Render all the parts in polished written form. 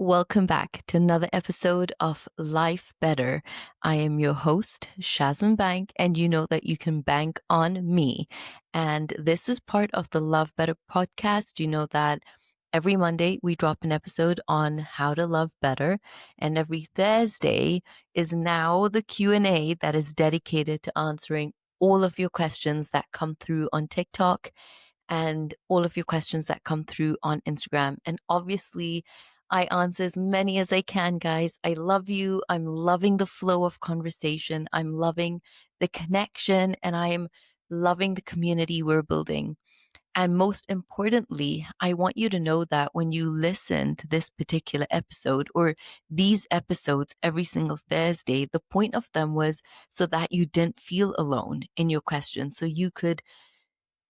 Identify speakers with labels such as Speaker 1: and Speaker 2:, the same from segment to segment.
Speaker 1: Welcome back to another episode of Life Better. I am your host, Shazmeen Bank, and you know that you can bank on me. And this is part of the Love Better podcast. You know that every Monday we drop an episode on how to love better, and every Thursday is now the Q&A that is dedicated to answering all of your questions that come through on TikTok and all of your questions that come through on Instagram. And obviously, I answer as many as I can, guys. I love you. I'm loving the flow of conversation. I'm loving the connection, and I am loving the community we're building. And most importantly, I want you to know that when you listen to this particular episode or these episodes every single Thursday, the point of them was so that you didn't feel alone in your questions. So you could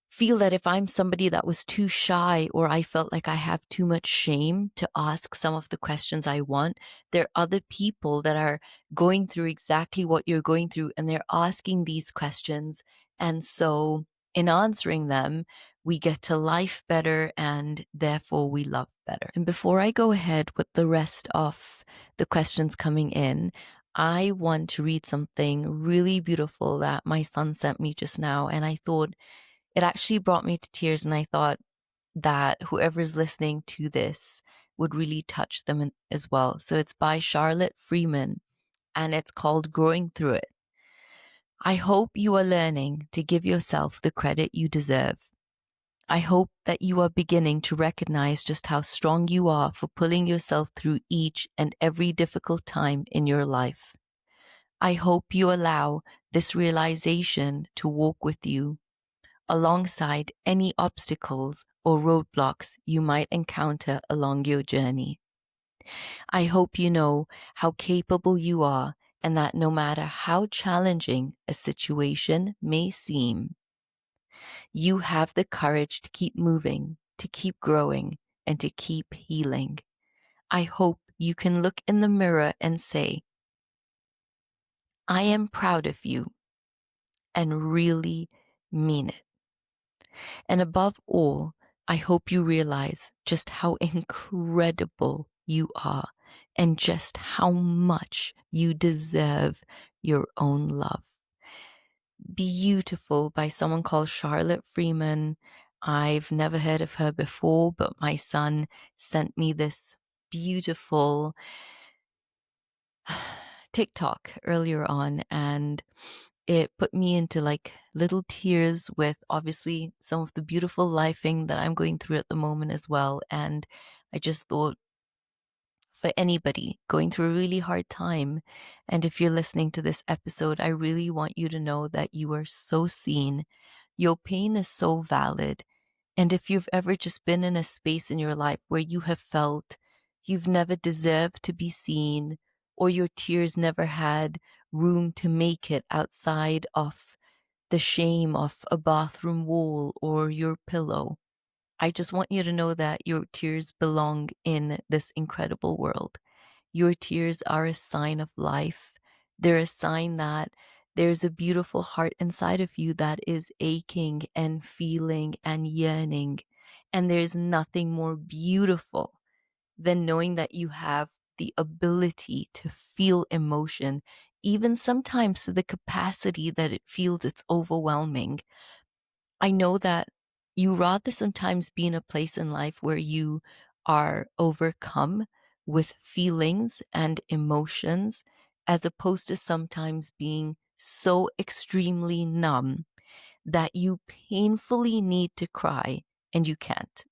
Speaker 1: feel that if I'm somebody that was too shy or I felt like I have too much shame to ask some of the questions I want, there are other people that are going through exactly what you're going through and they're asking these questions. And so in answering them, we get to life better and therefore we love better. And before I go ahead with the rest of the questions coming in, I want to read something really beautiful that my son sent me just now. And I thought, it actually brought me to tears, and I thought that whoever's listening to this would really touch them as well. So it's by Charlotte Freeman, and it's called Growing Through It. I hope you are learning to give yourself the credit you deserve. I hope that you are beginning to recognize just how strong you are for pulling yourself through each and every difficult time in your life. I hope you allow this realization to walk with you alongside any obstacles or roadblocks you might encounter along your journey. I hope you know how capable you are and that no matter how challenging a situation may seem, you have the courage to keep moving, to keep growing, and to keep healing. I hope you can look in the mirror and say, I am proud of you, and really mean it. And above all, I hope you realize just how incredible you are and just how much you deserve your own love. Beautiful by someone called Charlotte Freeman. I've never heard of her before, but my son sent me this beautiful TikTok earlier on, and it put me into like little tears with obviously some of the beautiful lifing that I'm going through at the moment as well. And I just thought, for anybody going through a really hard time, and if you're listening to this episode, I really want you to know that you are so seen. Your pain is so valid. And if you've ever just been in a space in your life where you have felt you've never deserved to be seen, or your tears never had room to make it outside of the shame of a bathroom wall or your pillow, I just want you to know that your tears belong in this incredible world. Your tears are a sign of life. They're a sign that there's a beautiful heart inside of you that is aching and feeling and yearning. And there's nothing more beautiful than knowing that you have the ability to feel emotion, even sometimes to the capacity that it feels it's overwhelming. I know that you rather sometimes be in a place in life where you are overcome with feelings and emotions, as opposed to sometimes being so extremely numb that you painfully need to cry and you can't.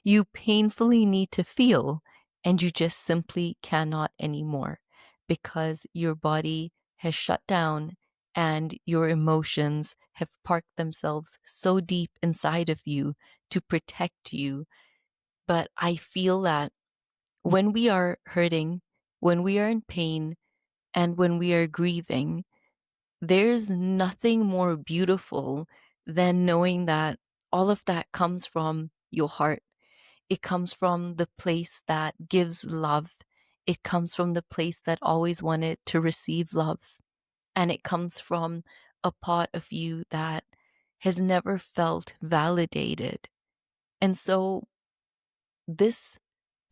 Speaker 1: You painfully need to feel and you just simply cannot anymore because your body has shut down and your emotions have parked themselves so deep inside of you to protect you. But I feel that when we are hurting, when we are in pain, and when we are grieving, there's nothing more beautiful than knowing that all of that comes from your heart. It comes from the place that gives love. It comes from the place that always wanted to receive love. And it comes from a part of you that has never felt validated. And so this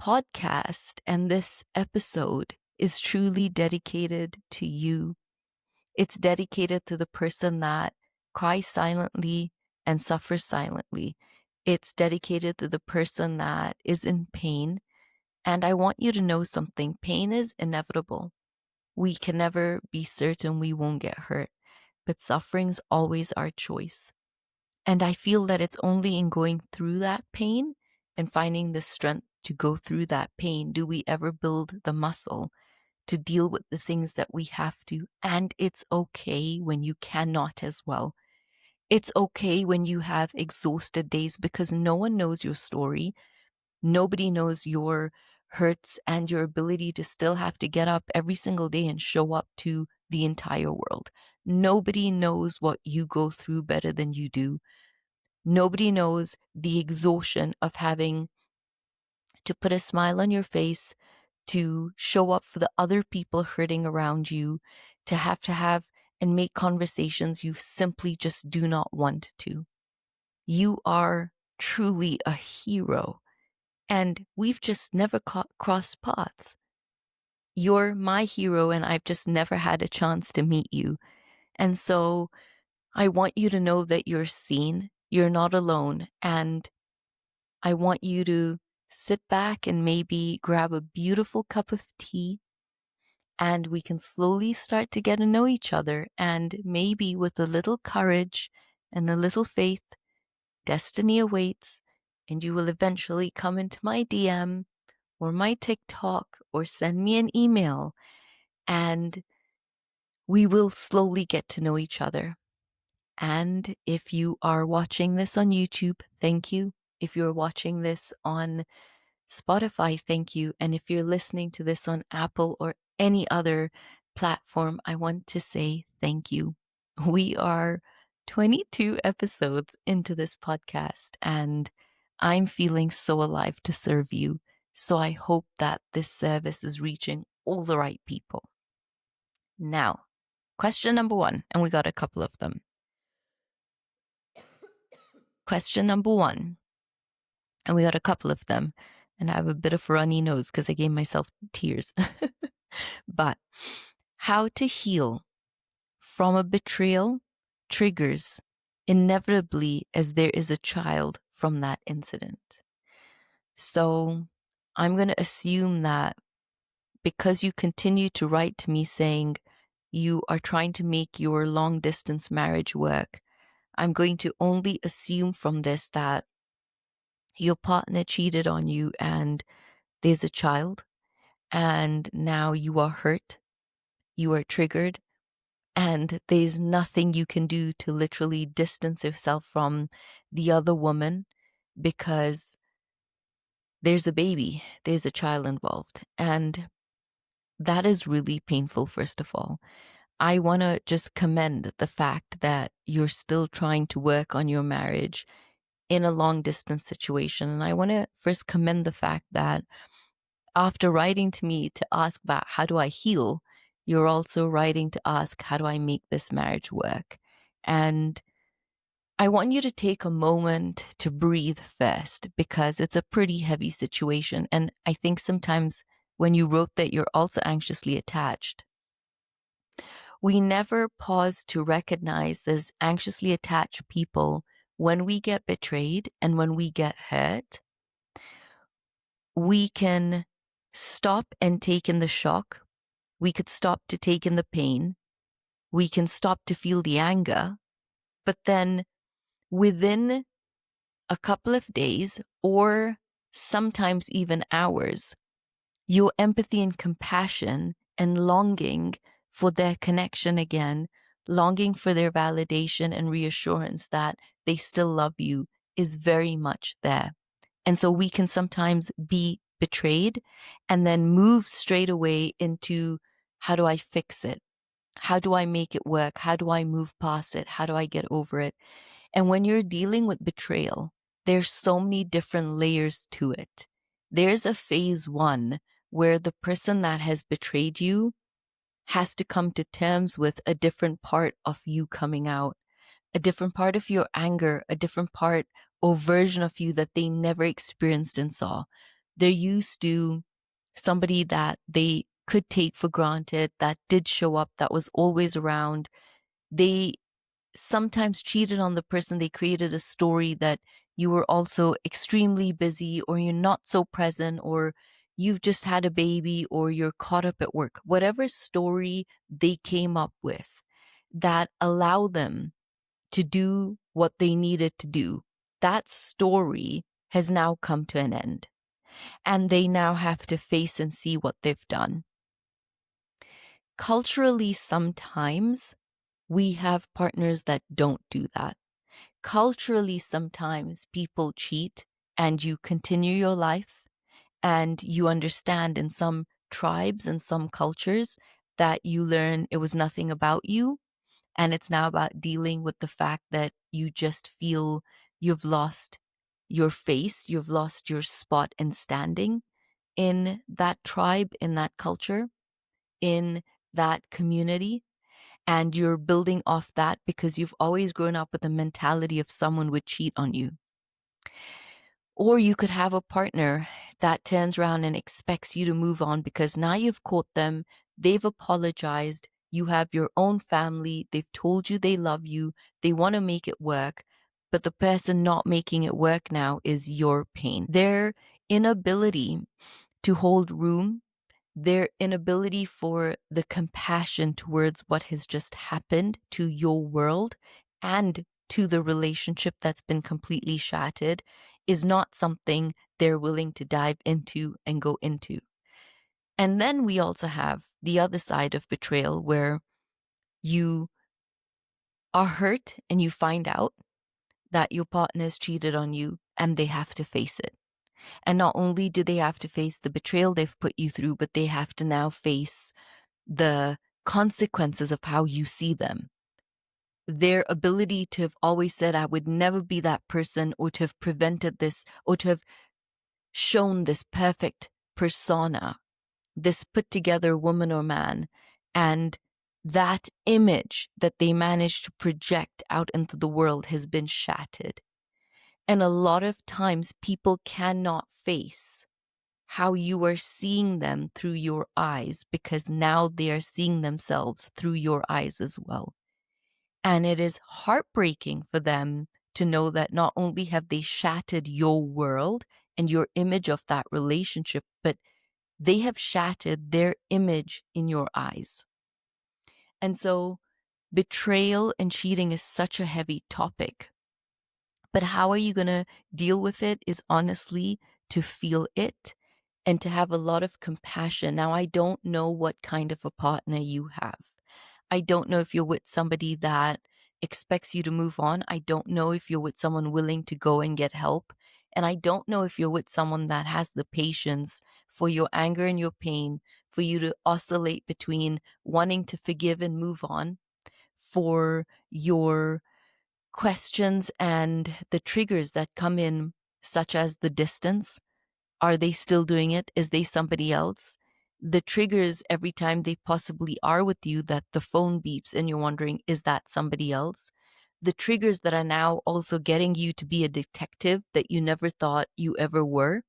Speaker 1: podcast and this episode is truly dedicated to you. It's dedicated to the person that cries silently and suffers silently. It's dedicated to the person that is in pain. And I want you to know something. Pain is inevitable. We can never be certain we won't get hurt, but suffering's always our choice. And I feel that it's only in going through that pain and finding the strength to go through that pain do we ever build the muscle to deal with the things that we have to. And it's okay when you cannot as well. It's okay when you have exhausted days because no one knows your story. Nobody knows your hurts and your ability to still have to get up every single day and show up to the entire world. Nobody knows what you go through better than you do. Nobody knows the exhaustion of having to put a smile on your face, to show up for the other people hurting around you, to have and make conversations you simply just do not want to. You are truly a hero, and we've just never crossed paths. You're my hero, and I've just never had a chance to meet you. And so I want you to know that you're seen, you're not alone, and I want you to sit back and maybe grab a beautiful cup of tea, and we can slowly start to get to know each other. And maybe with a little courage and a little faith, destiny awaits, and you will eventually come into my DM or my TikTok or send me an email, and we will slowly get to know each other. And if you are watching this on YouTube, thank you. If you're watching this on Spotify, thank you. And if you're listening to this on Apple or any other platform, I want to say thank you. We are 22 episodes into this podcast, and I'm feeling so alive to serve you. So I hope that this service is reaching all the right people. Now, question number one, and we got a couple of them. Question number one, and we got a couple of them, and I have a bit of a runny nose because I gave myself tears. But how to heal from a betrayal triggers inevitably as there is a child from that incident. So I'm going to assume that because you continue to write to me saying you are trying to make your long distance marriage work, I'm going to only assume from this that your partner cheated on you and there's a child, and now you are hurt, you are triggered, and there's nothing you can do to literally distance yourself from the other woman because there's a baby, there's a child involved. And that is really painful, first of all. I want to just commend the fact that you're still trying to work on your marriage in a long distance situation. And I want to first commend the fact that after writing to me to ask about how do I heal, you're also writing to ask, how do I make this marriage work? And I want you to take a moment to breathe first because it's a pretty heavy situation. And I think sometimes when you wrote that you're also anxiously attached, we never pause to recognize as anxiously attached people when we get betrayed and when we get hurt, we can stop and take in the shock. We could stop to take in the pain. We can stop to feel the anger. But then within a couple of days or sometimes even hours, your empathy and compassion and longing for their connection again, longing for their validation and reassurance that they still love you is very much there. And so we can sometimes be betrayed and then move straight away into, how do I fix it? How do I make it work? How do I move past it? How do I get over it? And when you're dealing with betrayal, there's so many different layers to it. There's a phase one where the person that has betrayed you has to come to terms with a different part of you coming out, a different part of your anger, a different part or version of you that they never experienced and saw. They're used to somebody that they could take for granted, that did show up, that was always around. They sometimes cheated on the person. They created a story that you were also extremely busy, or you're not so present, or you've just had a baby, or you're caught up at work. Whatever story they came up with that allow them to do what they needed to do, that story has now come to an end. And they now have to face and see what they've done. Culturally, sometimes we have partners that don't do that. Culturally, sometimes people cheat and you continue your life, and you understand in some tribes and some cultures that you learn it was nothing about you, and it's now about dealing with the fact that you just feel you've lost your face, you've lost your spot and standing in that tribe, in that culture, in that community. And you're building off that because you've always grown up with the mentality of someone would cheat on you. Or you could have a partner that turns around and expects you to move on because now you've caught them, they've apologized, you have your own family, they've told you they love you, they want to make it work, but the person not making it work now is your pain. Their inability to hold room, their inability for the compassion towards what has just happened to your world and to the relationship that's been completely shattered is not something they're willing to dive into and go into. And then we also have the other side of betrayal where you are hurt and you find out that your partner's cheated on you and they have to face it. And not only do they have to face the betrayal they've put you through, but they have to now face the consequences of how you see them. Their ability to have always said, I would never be that person, or to have prevented this, or to have shown this perfect persona, this put together woman or man, and that image that they managed to project out into the world has been shattered. And a lot of times people cannot face how you are seeing them through your eyes because now they are seeing themselves through your eyes as well. And it is heartbreaking for them to know that not only have they shattered your world and your image of that relationship, but they have shattered their image in your eyes. And so betrayal and cheating is such a heavy topic. But how are you going to deal with it is honestly to feel it and to have a lot of compassion. Now, I don't know what kind of a partner you have. I don't know if you're with somebody that expects you to move on. I don't know if you're with someone willing to go and get help. And I don't know if you're with someone that has the patience for your anger and your pain, for you to oscillate between wanting to forgive and move on, for your questions and the triggers that come in, such as the distance. Are they still doing it? Is they somebody else? The triggers every time they possibly are with you, that the phone beeps and you're wondering, is that somebody else? The triggers that are now also getting you to be a detective that you never thought you ever were,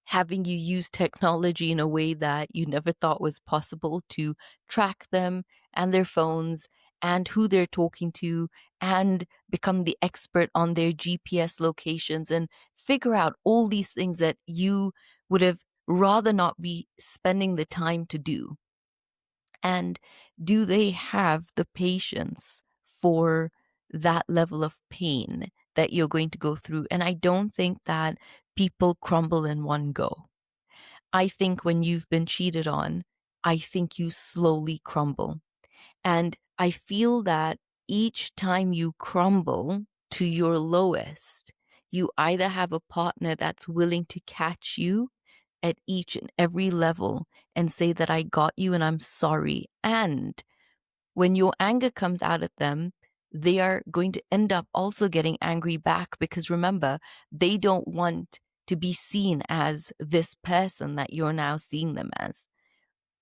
Speaker 1: having you use technology in a way that you never thought was possible to track them and their phones and who they're talking to, and become the expert on their GPS locations and figure out all these things that you would have rather not be spending the time to do. And do they have the patience for that level of pain that you're going to go through? And I don't think that people crumble in one go. I think when you've been cheated on, I think you slowly crumble. And I feel that each time you crumble to your lowest, you either have a partner that's willing to catch you at each and every level and say that I got you and I'm sorry. And when your anger comes out at them, they are going to end up also getting angry back because remember, they don't want to be seen as this person that you're now seeing them as.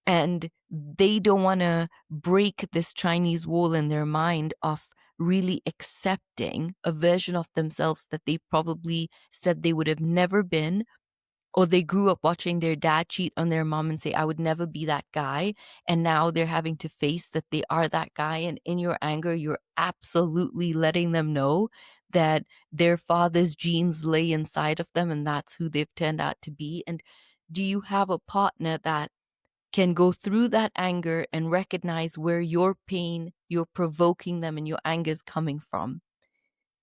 Speaker 1: And they don't want to break this Chinese wall in their mind of really accepting a version of themselves that they probably said they would have never been, Or they grew up watching their dad cheat on their mom and say, I would never be that guy. And now they're having to face that they are that guy. And in your anger, you're absolutely letting them know that their father's genes lay inside of them and that's who they've turned out to be. And do you have a partner that can go through that anger and recognize where your pain, you're provoking them, and your anger is coming from?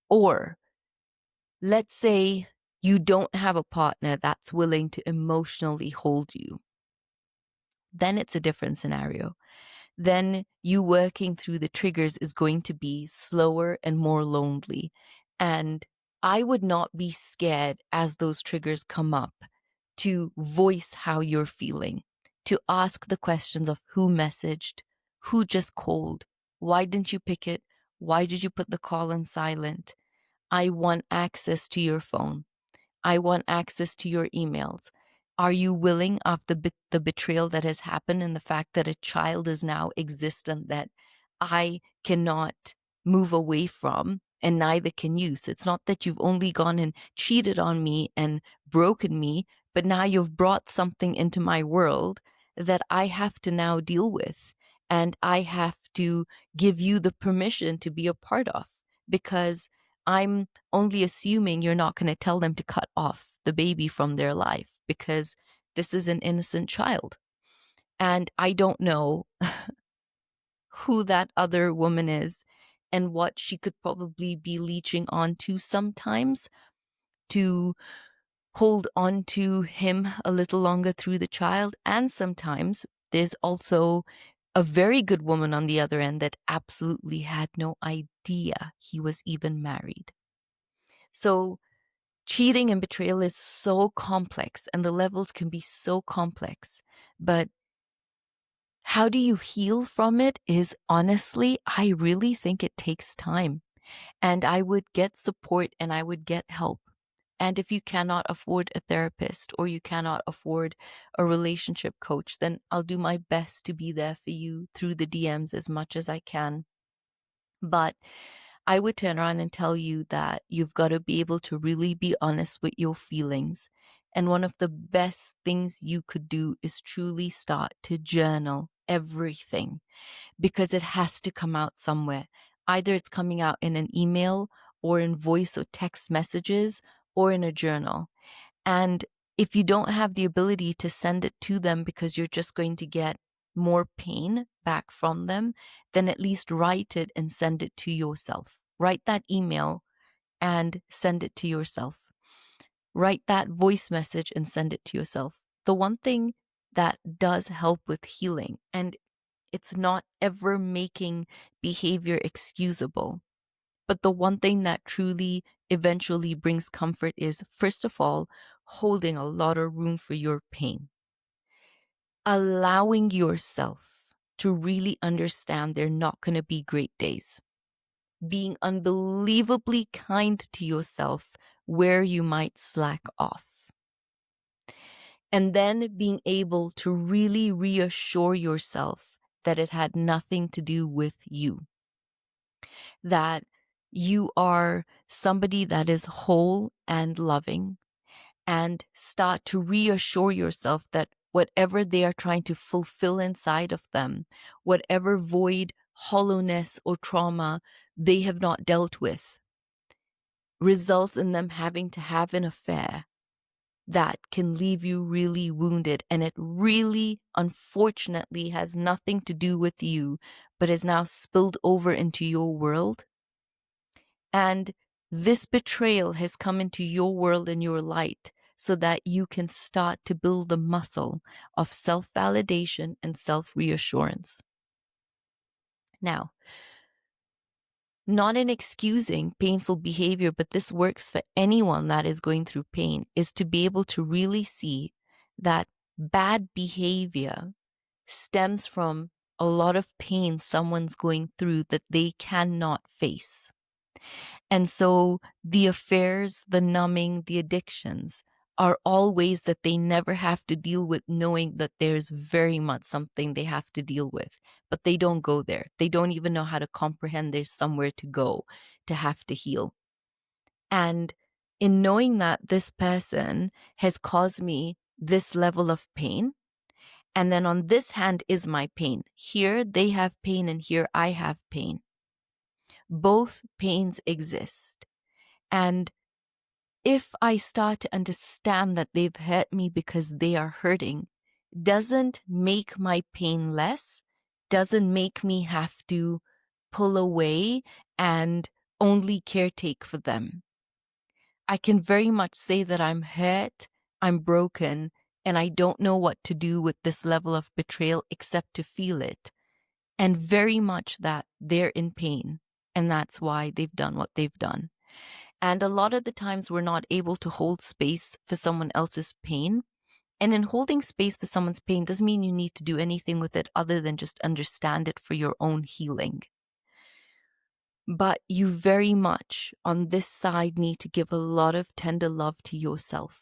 Speaker 1: Or let's say you don't have a partner that's willing to emotionally hold you. Then it's a different scenario. Then you working through the triggers is going to be slower and more lonely. And I would not be scared as those triggers come up to voice how you're feeling, to ask the questions of who messaged, who just called, why didn't you pick it? Why did you put the call on silent? I want access to your phone. I want access to your emails. Are you willing, after the betrayal that has happened and the fact that a child is now existent that I cannot move away from, and neither can you? So it's not that you've only gone and cheated on me and broken me, but now you've brought something into my world that I have to now deal with. And I have to give you the permission to be a part of, because I'm only assuming you're not going to tell them to cut off the baby from their life because this is an innocent child. And I don't know who that other woman is and what she could probably be leeching on to sometimes to hold on to him a little longer through the child. And sometimes there's also a very good woman on the other end that absolutely had no idea he was even married. So cheating and betrayal is so complex and the levels can be so complex. But how do you heal from it is, honestly, I really think it takes time. And I would get support and I would get help. And if you cannot afford a therapist or you cannot afford a relationship coach, then I'll do my best to be there for you through the DMs as much as I can. But I would turn around and tell you that you've got to be able to really be honest with your feelings. And one of the best things you could do is truly start to journal everything, because it has to come out somewhere. Either it's coming out in an email or in voice or text messages or in a journal. And if you don't have the ability to send it to them because you're just going to get more pain back from them, then at least write it and send it to yourself. Write that email and send it to yourself. Write that voice message and send it to yourself. The one thing that does help with healing, and it's not ever making behavior excusable, but the one thing that truly eventually brings comfort is, first of all, holding a lot of room for your pain. Allowing yourself to really understand they're not going to be great days. Being unbelievably kind to yourself where you might slack off. And then being able to really reassure yourself that it had nothing to do with you. That you are somebody that is whole and loving, and start to reassure yourself that whatever they are trying to fulfill inside of them, whatever void, hollowness, or trauma they have not dealt with, results in them having to have an affair that can leave you really wounded. And it really, unfortunately, has nothing to do with you, but is now spilled over into your world. And this betrayal has come into your world and your light so that you can start to build the muscle of self-validation and self-reassurance. Now, not in excusing painful behavior, but this works for anyone that is going through pain, is to be able to really see that bad behavior stems from a lot of pain someone's going through that they cannot face. And so the affairs, the numbing, the addictions are all ways that they never have to deal with, knowing that there's very much something they have to deal with, but they don't go there. They don't even know how to comprehend there's somewhere to go to have to heal. And in knowing that this person has caused me this level of pain. And then on this hand is my pain. Here they have pain and here I have pain. Both pains exist. And if I start to understand that they've hurt me because they are hurting, doesn't make my pain less, doesn't make me have to pull away and only caretake for them. I can very much say that I'm hurt, I'm broken, and I don't know what to do with this level of betrayal except to feel it. And very much that they're in pain. And that's why they've done what they've done. And a lot of the times we're not able to hold space for someone else's pain. And in holding space for someone's pain doesn't mean you need to do anything with it other than just understand it for your own healing. But you very much on this side need to give a lot of tender love to yourself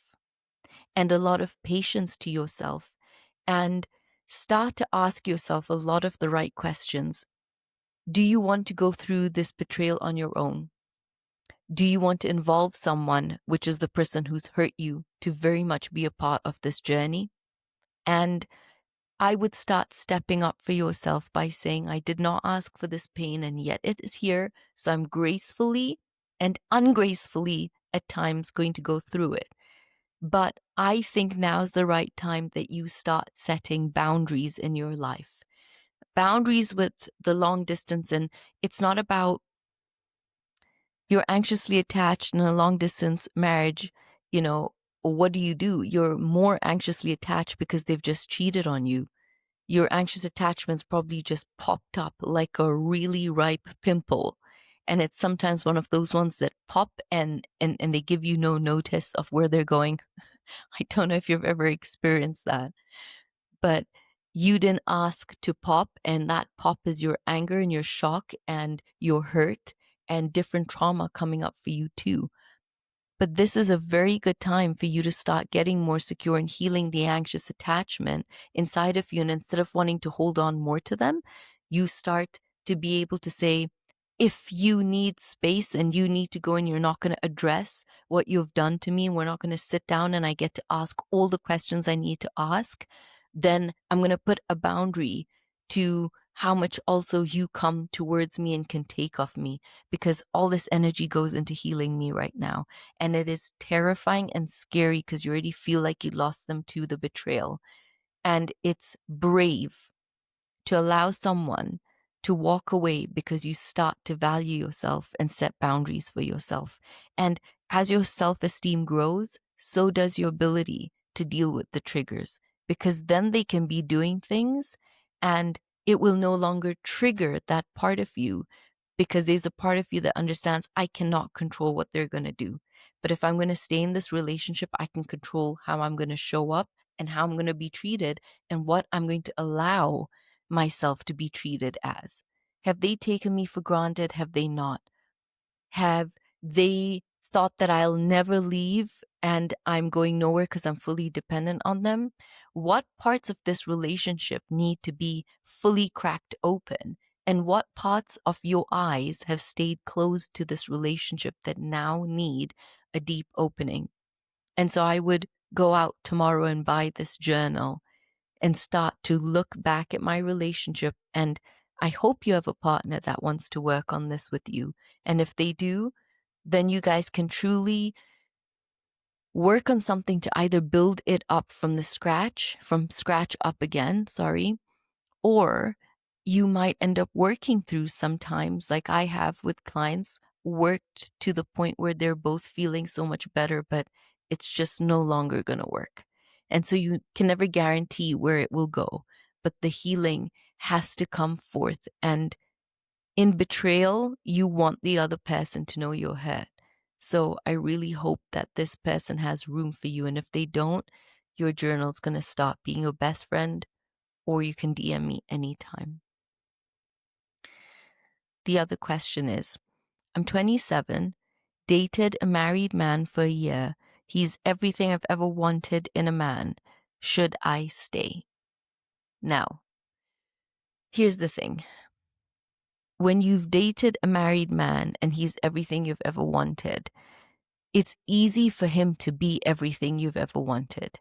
Speaker 1: and a lot of patience to yourself, and start to ask yourself a lot of the right questions. Do you want to go through this betrayal on your own? Do you want to involve someone, which is the person who's hurt you, to very much be a part of this journey? And I would start stepping up for yourself by saying, I did not ask for this pain, and yet it is here. So I'm gracefully and ungracefully at times going to go through it. But I think now's the right time that you start setting boundaries in your life. Boundaries with the long distance. And it's not about you're anxiously attached in a long distance marriage, what do? You're more anxiously attached because they've just cheated on you. Your anxious attachment's probably just popped up like a really ripe pimple. And it's sometimes one of those ones that pop and they give you no notice of where they're going. I don't know if you've ever experienced that, but you didn't ask to pop, and that pop is your anger and your shock and your hurt and different trauma coming up for you too. But this is a very good time for you to start getting more secure and healing the anxious attachment inside of you. And instead of wanting to hold on more to them, you start to be able to say, if you need space and you need to go and you're not going to address what you've done to me, and we're not going to sit down and I get to ask all the questions I need to ask, then I'm going to put a boundary to how much also you come towards me and can take of me, because all this energy goes into healing me right now. And it is terrifying and scary because you already feel like you lost them to the betrayal. And it's brave to allow someone to walk away because you start to value yourself and set boundaries for yourself. And as your self-esteem grows, so does your ability to deal with the triggers, because then they can be doing things and it will no longer trigger that part of you, because there's a part of you that understands I cannot control what they're going to do. But if I'm going to stay in this relationship, I can control how I'm going to show up and how I'm going to be treated and what I'm going to allow myself to be treated as. Have they taken me for granted? Have they not? Have they thought that I'll never leave and I'm going nowhere because I'm fully dependent on them? What parts of this relationship need to be fully cracked open? And what parts of your eyes have stayed closed to this relationship that now need a deep opening? And so I would go out tomorrow and buy this journal and start to look back at my relationship. And I hope you have a partner that wants to work on this with you. And if they do, then you guys can truly work on something to either build it up from scratch up again, or you might end up working through sometimes, like I have with clients, worked to the point where they're both feeling so much better, but it's just no longer going to work. And so you can never guarantee where it will go, but the healing has to come forth. And in betrayal, you want the other person to know you're hurt. So I really hope that this person has room for you. And if they don't, your journal's going to stop being your best friend, or you can DM me anytime. The other question is, I'm 27, dated a married man for a year. He's everything I've ever wanted in a man. Should I stay? Now, here's the thing. When you've dated a married man and he's everything you've ever wanted, It's easy for him to be everything you've ever wanted.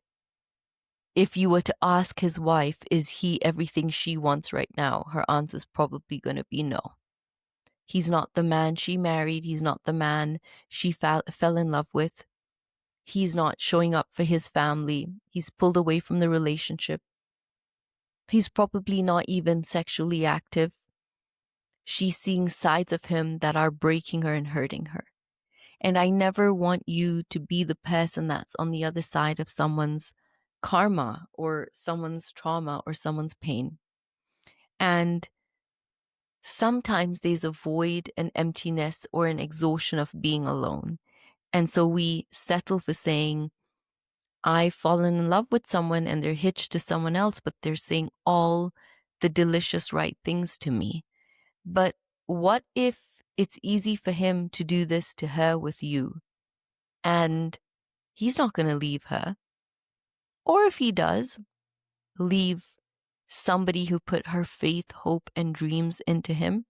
Speaker 1: If you were to ask his wife, is he everything she wants right now? Her answer is probably going to be no. He's not the man she married. He's not the man she fell in love with. He's not showing up for his family. He's pulled away from the relationship. He's probably not even sexually active. She's seeing sides of him that are breaking her and hurting her. And I never want you to be the person that's on the other side of someone's karma or someone's trauma or someone's pain. And sometimes there's a void, an emptiness, or an exhaustion of being alone. And so we settle for saying, I've fallen in love with someone and they're hitched to someone else, but they're saying all the delicious right things to me. But what if it's easy for him to do this to her with you? And he's not going to leave her. Or if he does, leave somebody who put her faith, hope, and dreams into him.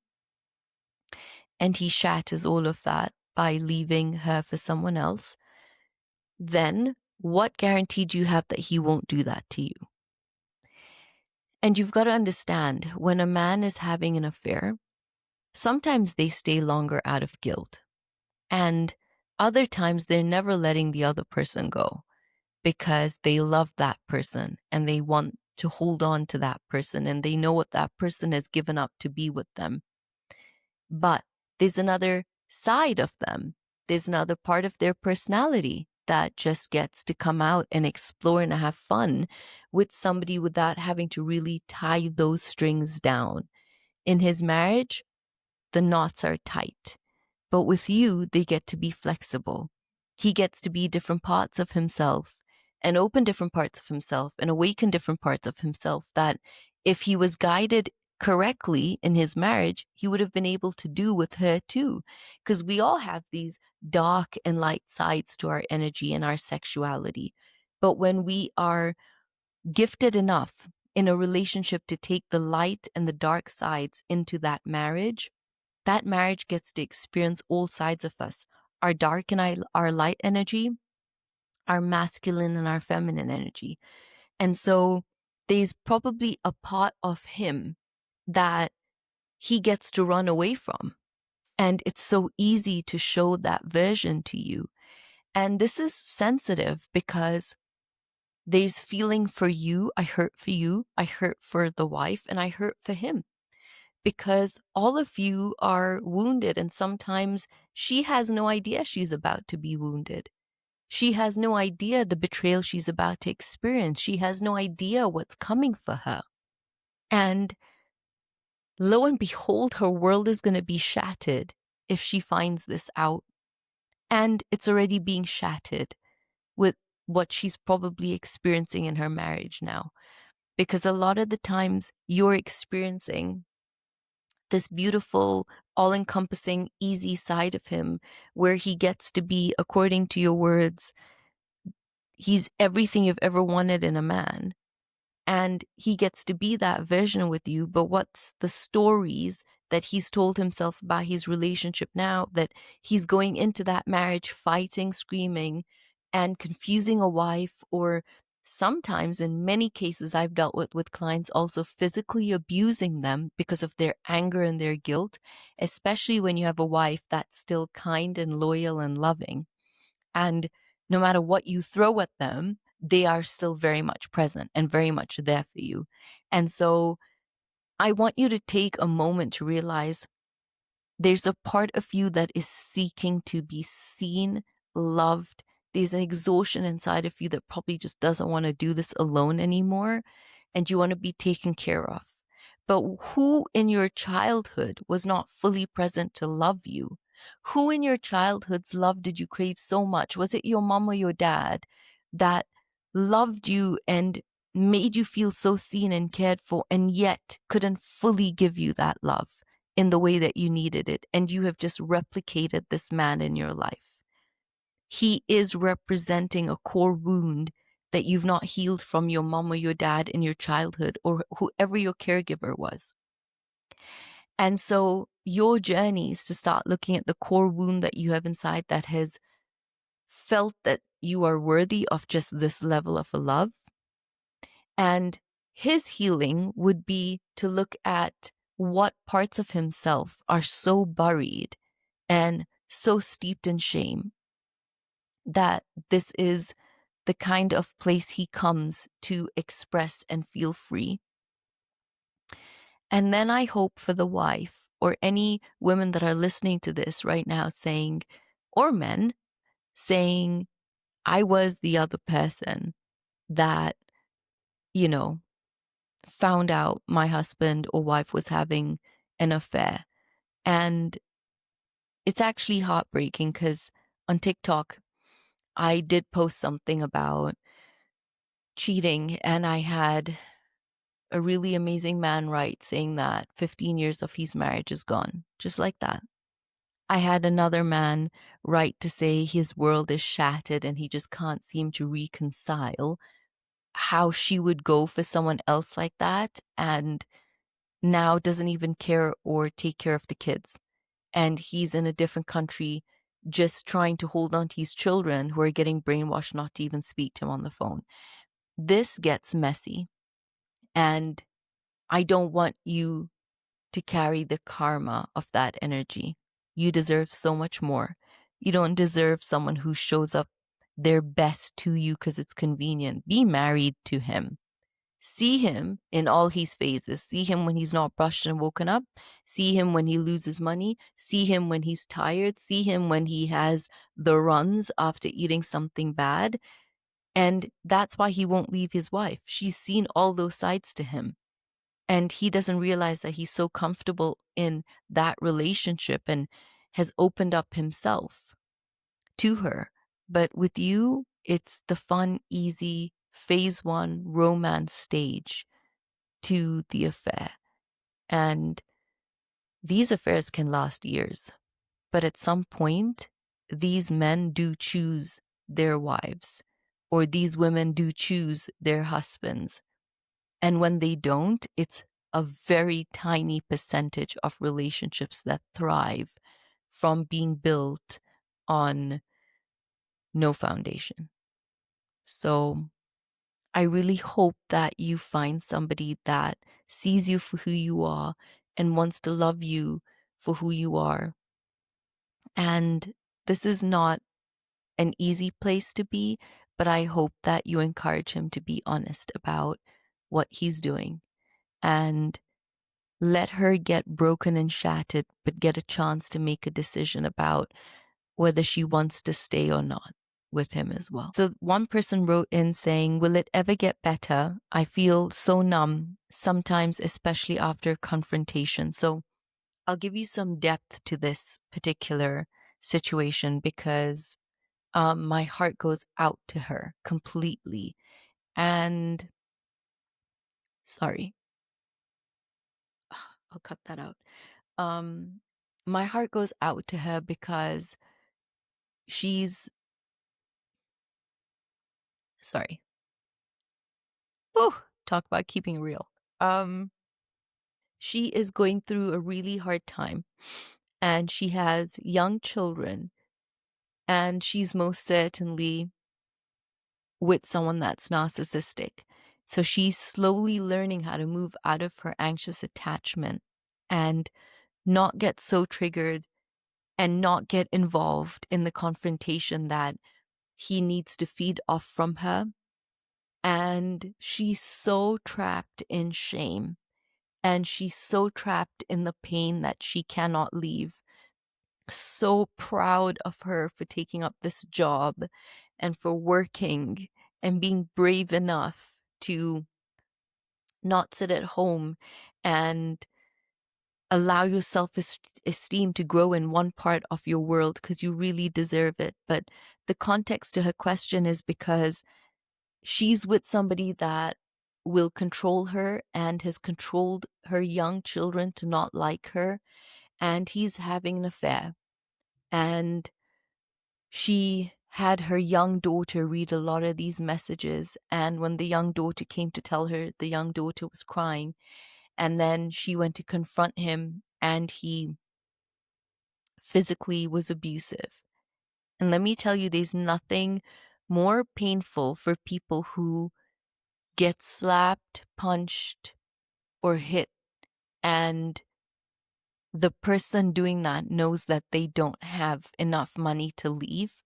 Speaker 1: And he shatters all of that by leaving her for someone else. Then what guarantee do you have that he won't do that to you? And you've got to understand, when a man is having an affair, sometimes they stay longer out of guilt. And other times they're never letting the other person go because they love that person and they want to hold on to that person and they know what that person has given up to be with them. But there's another side of them. There's another part of their personality that just gets to come out and explore and have fun with somebody without having to really tie those strings down. In his marriage, the knots are tight. But with you, they get to be flexible. He gets to be different parts of himself and open different parts of himself and awaken different parts of himself that if he was guided correctly in his marriage, he would have been able to do with her too. Because we all have these dark and light sides to our energy and our sexuality. But when we are gifted enough in a relationship to take the light and the dark sides into that marriage gets to experience all sides of us, our dark and our light energy, our masculine and our feminine energy. And so there's probably a part of him that he gets to run away from. And it's so easy to show that version to you. And this is sensitive because there's feeling for you. I hurt for you. I hurt for the wife and I hurt for him. Because all of you are wounded, and sometimes she has no idea she's about to be wounded. She has no idea the betrayal she's about to experience. She has no idea what's coming for her. And lo and behold, her world is going to be shattered if she finds this out. And it's already being shattered with what she's probably experiencing in her marriage now. Because a lot of the times you're experiencing this beautiful, all-encompassing, easy side of him where he gets to be, according to your words, he's everything you've ever wanted in a man. And he gets to be that version with you. But what's the stories that he's told himself about his relationship now, that he's going into that marriage fighting, screaming, and confusing a wife, or sometimes in many cases I've dealt with clients also physically abusing them because of their anger and their guilt, especially when you have a wife that's still kind and loyal and loving. And no matter what you throw at them, they are still very much present and very much there for you. And so I want you to take a moment to realize there's a part of you that is seeking to be seen, loved. There's an exhaustion inside of you that probably just doesn't want to do this alone anymore, and you want to be taken care of. But who in your childhood was not fully present to love you? Who in your childhood's love did you crave so much? Was it your mom or your dad that loved you and made you feel so seen and cared for, and yet couldn't fully give you that love in the way that you needed it? And you have just replicated this man in your life. He is representing a core wound that you've not healed from your mom or your dad in your childhood, or whoever your caregiver was. And so your journey is to start looking at the core wound that you have inside that has felt that you are worthy of just this level of a love. And his healing would be to look at what parts of himself are so buried and so steeped in shame that this is the kind of place he comes to express and feel free. And then I hope for the wife or any women that are listening to this right now saying, or men saying, I was the other person that, you know, found out my husband or wife was having an affair. And it's actually heartbreaking because on TikTok, I did post something about cheating, and I had a really amazing man write saying that 15 years of his marriage is gone, just like that. I had another man write to say his world is shattered and he just can't seem to reconcile how she would go for someone else like that and now doesn't even care or take care of the kids. And he's in a different country just trying to hold on to his children who are getting brainwashed not to even speak to him on the phone. This gets messy. And I don't want you to carry the karma of that energy. You deserve so much more. You don't deserve someone who shows up their best to you because it's convenient. Be married to him. See him in all his phases. See him when he's not brushed and woken up. See him when he loses money. See him when he's tired. See him when he has the runs after eating something bad. And that's why he won't leave his wife. She's seen all those sides to him. And he doesn't realize that he's so comfortable in that relationship and has opened up himself to her. But with you, it's the fun, easy, phase one romance stage to the affair. And these affairs can last years. But at some point, these men do choose their wives, or these women do choose their husbands. And when they don't, it's a very tiny percentage of relationships that thrive from being built on no foundation. So I really hope that you find somebody that sees you for who you are and wants to love you for who you are. And this is not an easy place to be, but I hope that you encourage him to be honest about what he's doing and let her get broken and shattered, but get a chance to make a decision about whether she wants to stay or not with him as well. So one person wrote in saying, will it ever get better? I feel so numb sometimes, especially after confrontation. So I'll give you some depth to this particular situation because my heart goes out to her completely. And sorry, I'll cut that out. My heart goes out to her because she's sorry. Whew, talk about keeping it real. She is going through a really hard time and she has young children and she's most certainly with someone that's narcissistic. So she's slowly learning how to move out of her anxious attachment and not get so triggered and not get involved in the confrontation that he needs to feed off from her. And she's so trapped in shame and she's so trapped in the pain that she cannot leave. So proud of her for taking up this job and for working and being brave enough to not sit at home and allow your self-esteem to grow in one part of your world because you really deserve it. But the context to her question is because she's with somebody that will control her and has controlled her young children to not like her, and he's having an affair. And she had her young daughter read a lot of these messages, and when the young daughter came to tell her, the young daughter was crying. And then she went to confront him and he physically was abusive. And let me tell you, there's nothing more painful for people who get slapped, punched, or hit, and the person doing that knows that they don't have enough money to leave,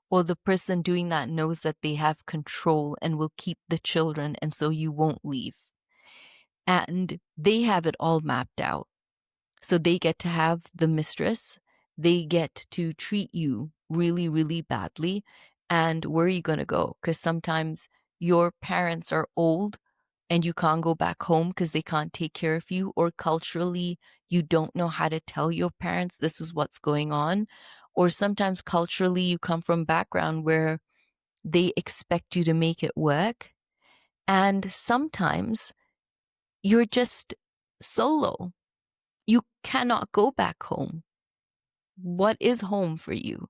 Speaker 1: or the person doing that knows that they have control and will keep the children, and so you won't leave. And they have it all mapped out. So they get to have the mistress, they get to treat you really, really badly. And where are you going to go? Because sometimes your parents are old and you can't go back home because they can't take care of you, or culturally, you don't know how to tell your parents this is what's going on. Or sometimes culturally, you come from a background where they expect you to make it work. And sometimes you're just solo. You cannot go back home. What is home for you?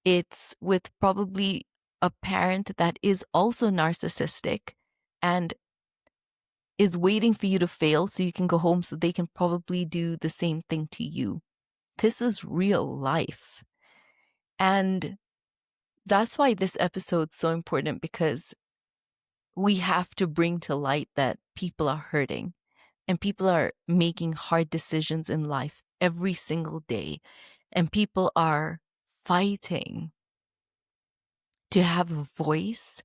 Speaker 1: It's with probably a parent that is also narcissistic and is waiting for you to fail so you can go home so they can probably do the same thing to you. This is real life. And that's why this episode's so important, because we have to bring to light that people are hurting and people are making hard decisions in life every single day, and people are fighting to have a voice,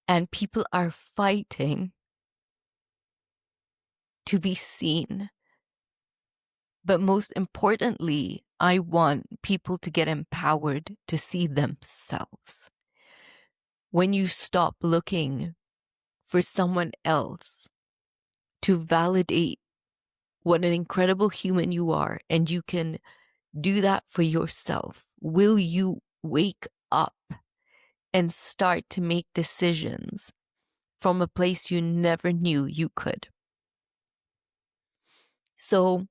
Speaker 1: and people are fighting to be seen. But most importantly, I want people to get empowered to see themselves. When you stop looking for someone else to validate what an incredible human you are, and you can do that for yourself, will you wake up and start to make decisions from a place you never knew you could? So,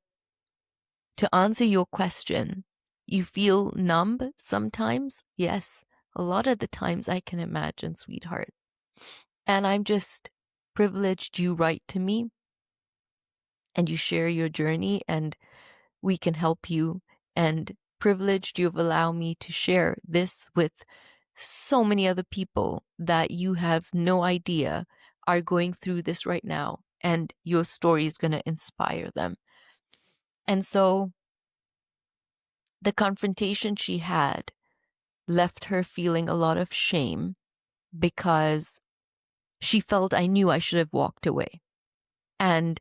Speaker 1: to answer your question, you feel numb sometimes? Yes, a lot of the times I can imagine, sweetheart. And I'm just privileged you write to me and you share your journey, and we can help you. And privileged you've allowed me to share this with so many other people that you have no idea are going through this right now, and your story is going to inspire them. And so the confrontation she had left her feeling a lot of shame, because she felt I knew I should have walked away. And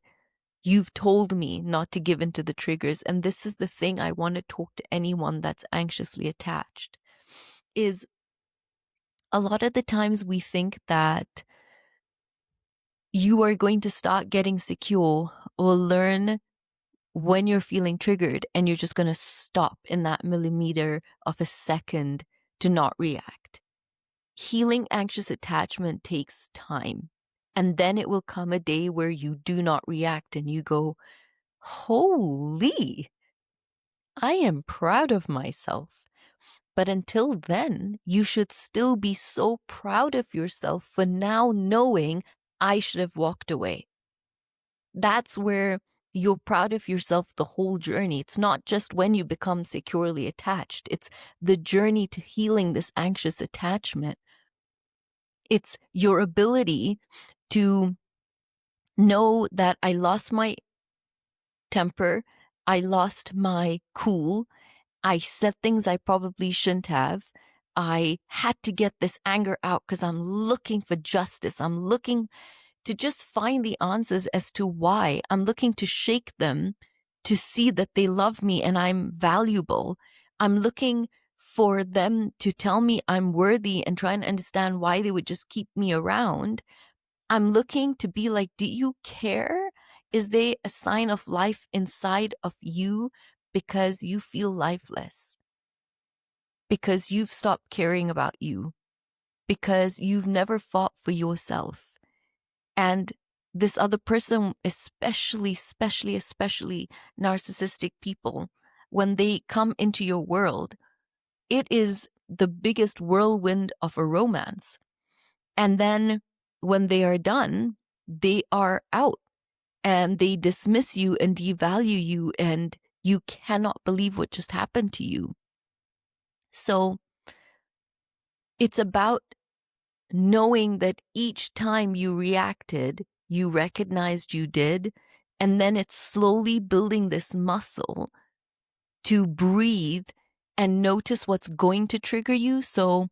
Speaker 1: you've told me not to give in to the triggers. And this is the thing I want to talk to anyone that's anxiously attached, is a lot of the times we think that you are going to start getting secure or learn when you're feeling triggered, and you're just going to stop in that millimeter of a second to not react. Healing anxious attachment takes time. And then it will come a day where you do not react and you go, holy, I am proud of myself. But until then, you should still be so proud of yourself for now knowing I should have walked away. That's where you're proud of yourself the whole journey. It's not just when you become securely attached. It's the journey to healing this anxious attachment. It's your ability to know that I lost my temper, I lost my cool, I said things I probably shouldn't have. I had to get this anger out because I'm looking for justice. I'm looking to just find the answers as to why. I'm looking to shake them to see that they love me and I'm valuable. I'm looking for them to tell me I'm worthy and trying to understand why they would just keep me around. I'm looking to be like, do you care? Is there a sign of life inside of you because you feel lifeless? Because you've stopped caring about you? Because you've never fought for yourself? And this other person, especially narcissistic people, when they come into your world, it is the biggest whirlwind of a romance. And then when they are done, they are out and they dismiss you and devalue you, and you cannot believe what just happened to you. So it's about knowing that each time you reacted, you recognized you did, and then it's slowly building this muscle to breathe and notice what's going to trigger you. So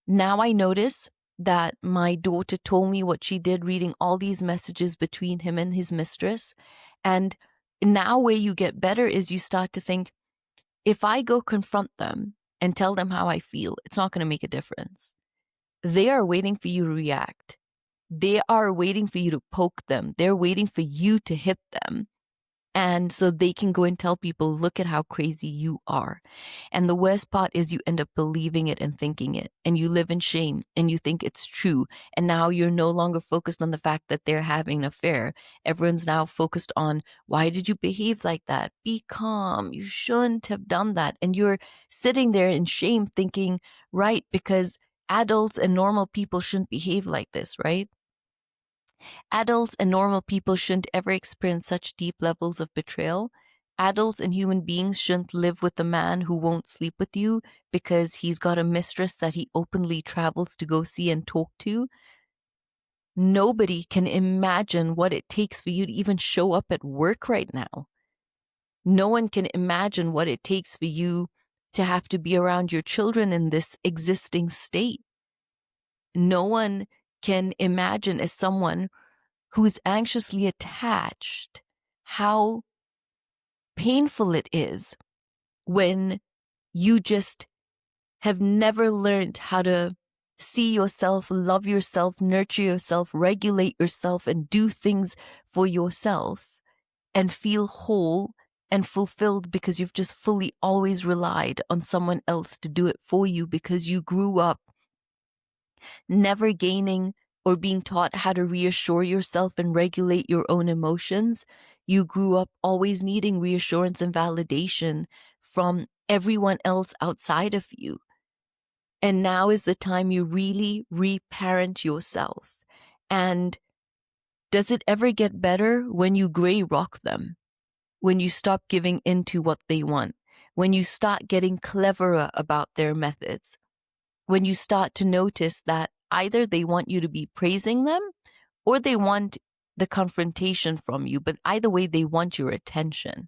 Speaker 1: now I notice that my daughter told me what she did reading all these messages between him and his mistress. And now where you get better is you start to think, if I go confront them and tell them how I feel, it's not going to make a difference. They are waiting for you to react. They are waiting for you to poke them. They're waiting for you to hit them. And so they can go and tell people, look at how crazy you are. And the worst part is you end up believing it and thinking it. And you live in shame and you think it's true. And now you're no longer focused on the fact that they're having an affair. Everyone's now focused on, why did you behave like that? Be calm. You shouldn't have done that. And you're sitting there in shame thinking, right, because adults and normal people shouldn't behave like this, right? Adults and normal people shouldn't ever experience such deep levels of betrayal. Adults and human beings shouldn't live with a man who won't sleep with you because he's got a mistress that he openly travels to go see and talk to. Nobody can imagine what it takes for you to even show up at work right now. No one can imagine what it takes for you to have to be around your children in this existing state. No one can imagine, as someone who's anxiously attached, how painful it is when you just have never learned how to see yourself, love yourself, nurture yourself, regulate yourself, and do things for yourself and feel whole and fulfilled because you've just fully always relied on someone else to do it for you because you grew up never gaining or being taught how to reassure yourself and regulate your own emotions. You grew up always needing reassurance and validation from everyone else outside of you. And now is the time you really reparent yourself. And does it ever get better when you gray rock them? When you stop giving in to what they want? When you start getting cleverer about their methods? When you start to notice that either they want you to be praising them or they want the confrontation from you, but either way, they want your attention.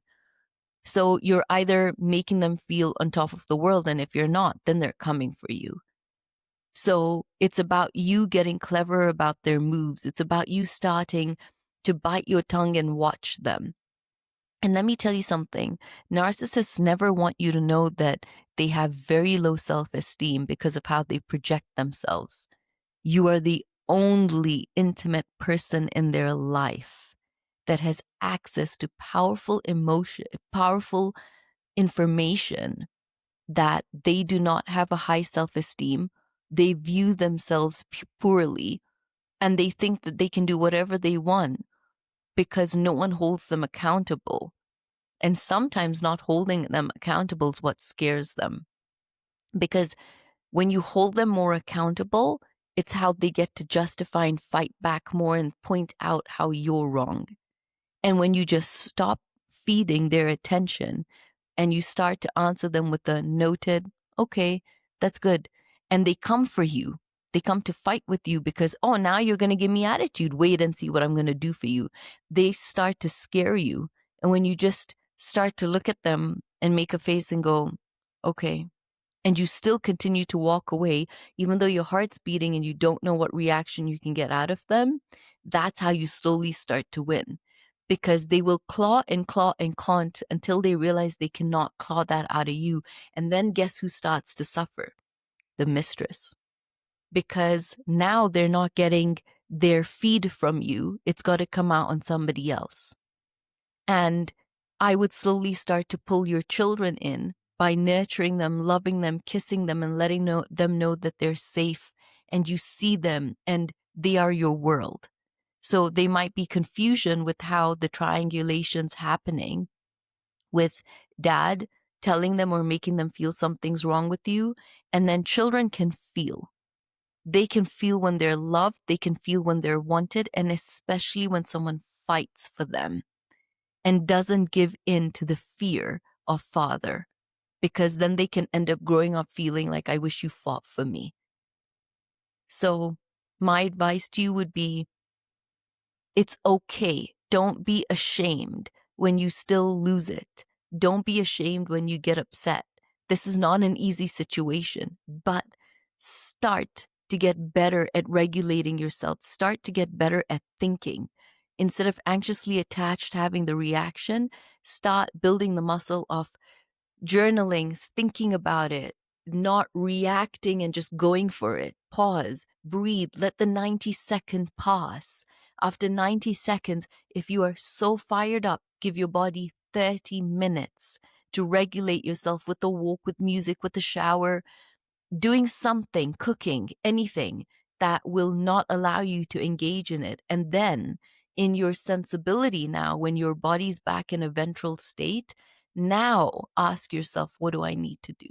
Speaker 1: So you're either making them feel on top of the world, and if you're not, then they're coming for you. So it's about you getting clever about their moves. It's about you starting to bite your tongue and watch them. And let me tell you something, narcissists never want you to know that they have very low self-esteem because of how they project themselves. You are the only intimate person in their life that has access to powerful emotion, powerful information that they do not have a high self-esteem. They view themselves poorly and they think that they can do whatever they want because no one holds them accountable. And sometimes not holding them accountable is what scares them. Because when you hold them more accountable, it's how they get to justify and fight back more and point out how you're wrong. And when you just stop feeding their attention and you start to answer them with a noted, okay, that's good. And they come for you. They come to fight with you because, oh, now you're going to give me attitude. Wait and see what I'm going to do for you. They start to scare you. And when you just start to look at them and make a face and go, okay, and you still continue to walk away, even though your heart's beating and you don't know what reaction you can get out of them, that's how you slowly start to win. Because they will claw and claw and claw until they realize they cannot claw that out of you. And then guess who starts to suffer? The mistress. Because now they're not getting their feed from you. It's got to come out on somebody else. And I would slowly start to pull your children in by nurturing them, loving them, kissing them, and letting them know that they're safe and you see them and they are your world. So they might be confusion with how the triangulation's happening with dad telling them or making them feel something's wrong with you. And then children can feel. They can feel when they're loved. They can feel when they're wanted. And especially when someone fights for them and doesn't give in to the fear of father. because then they can end up growing up feeling like, I wish you fought for me. So my advice to you would be, it's okay. Don't be ashamed when you still lose it. Don't be ashamed when you get upset. This is not an easy situation, but start to get better at regulating yourself. Start to get better at thinking. Instead of anxiously attached having the reaction, start building the muscle of journaling, thinking about it, not reacting and just going for it. Pause, breathe, let the 90-second pass. After 90 seconds, if you are so fired up, give your body 30 minutes to regulate yourself with a walk, with music, with a shower, doing something, cooking, anything that will not allow you to engage in it. And then in your sensibility now, when your body's back in a ventral state, now ask yourself, what do I need to do?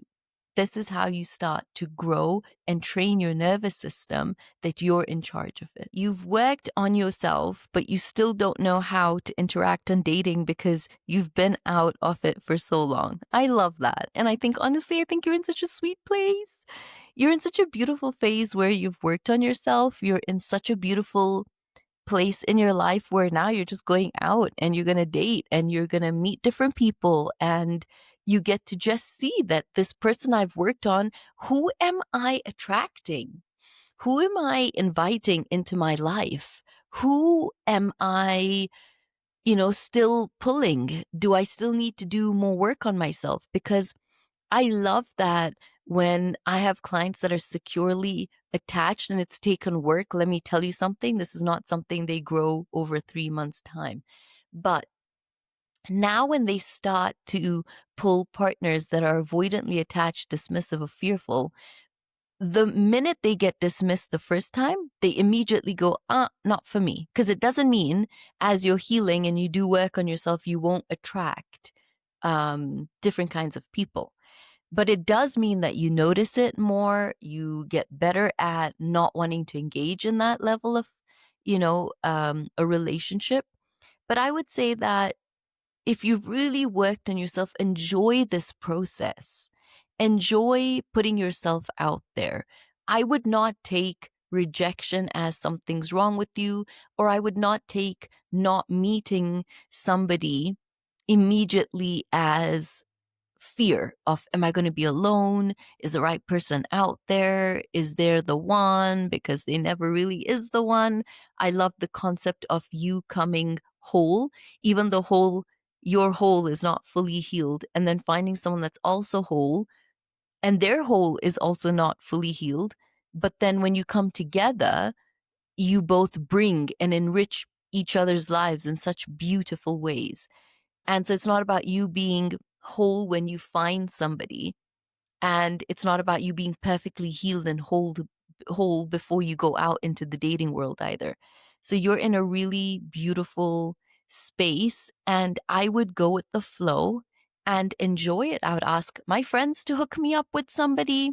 Speaker 1: This is how you start to grow and train your nervous system that you're in charge of it. You've worked on yourself, but you still don't know how to interact on dating because you've been out of it for so long. I love that. And I think, honestly, I think you're in such a sweet place. You're in such a beautiful phase where you've worked on yourself. You're in such a beautiful place in your life where now you're just going out and you're going to date and you're going to meet different people, and you get to just see that this person I've worked on, who am I attracting? Who am I inviting into my life? Who am I, still pulling? Do I still need to do more work on myself? Because I love that when I have clients that are securely attached and it's taken work. Let me tell you something. This is not something they grow over 3 months' time. But now when they start to pull partners that are avoidantly attached, dismissive, or fearful, the minute they get dismissed the first time, they immediately go, not for me. Because it doesn't mean as you're healing and you do work on yourself, you won't attract different kinds of people. But it does mean that you notice it more, you get better at not wanting to engage in that level of, a relationship. But I would say that if you've really worked on yourself, enjoy this process. Enjoy putting yourself out there. I would not take rejection as something's wrong with you, or I would not take not meeting somebody immediately as fear of, am I going to be alone? Is the right person out there? Is there the one? Because they never really is the one. I love the concept of you coming whole, even though your whole is not fully healed, and then finding someone that's also whole and their whole is also not fully healed. But then when you come together, you both bring and enrich each other's lives in such beautiful ways. And so it's not about you being whole when you find somebody, and it's not about you being perfectly healed and whole before you go out into the dating world either. So you're in a really beautiful space, and I would go with the flow and enjoy it. I would ask my friends to hook me up with somebody.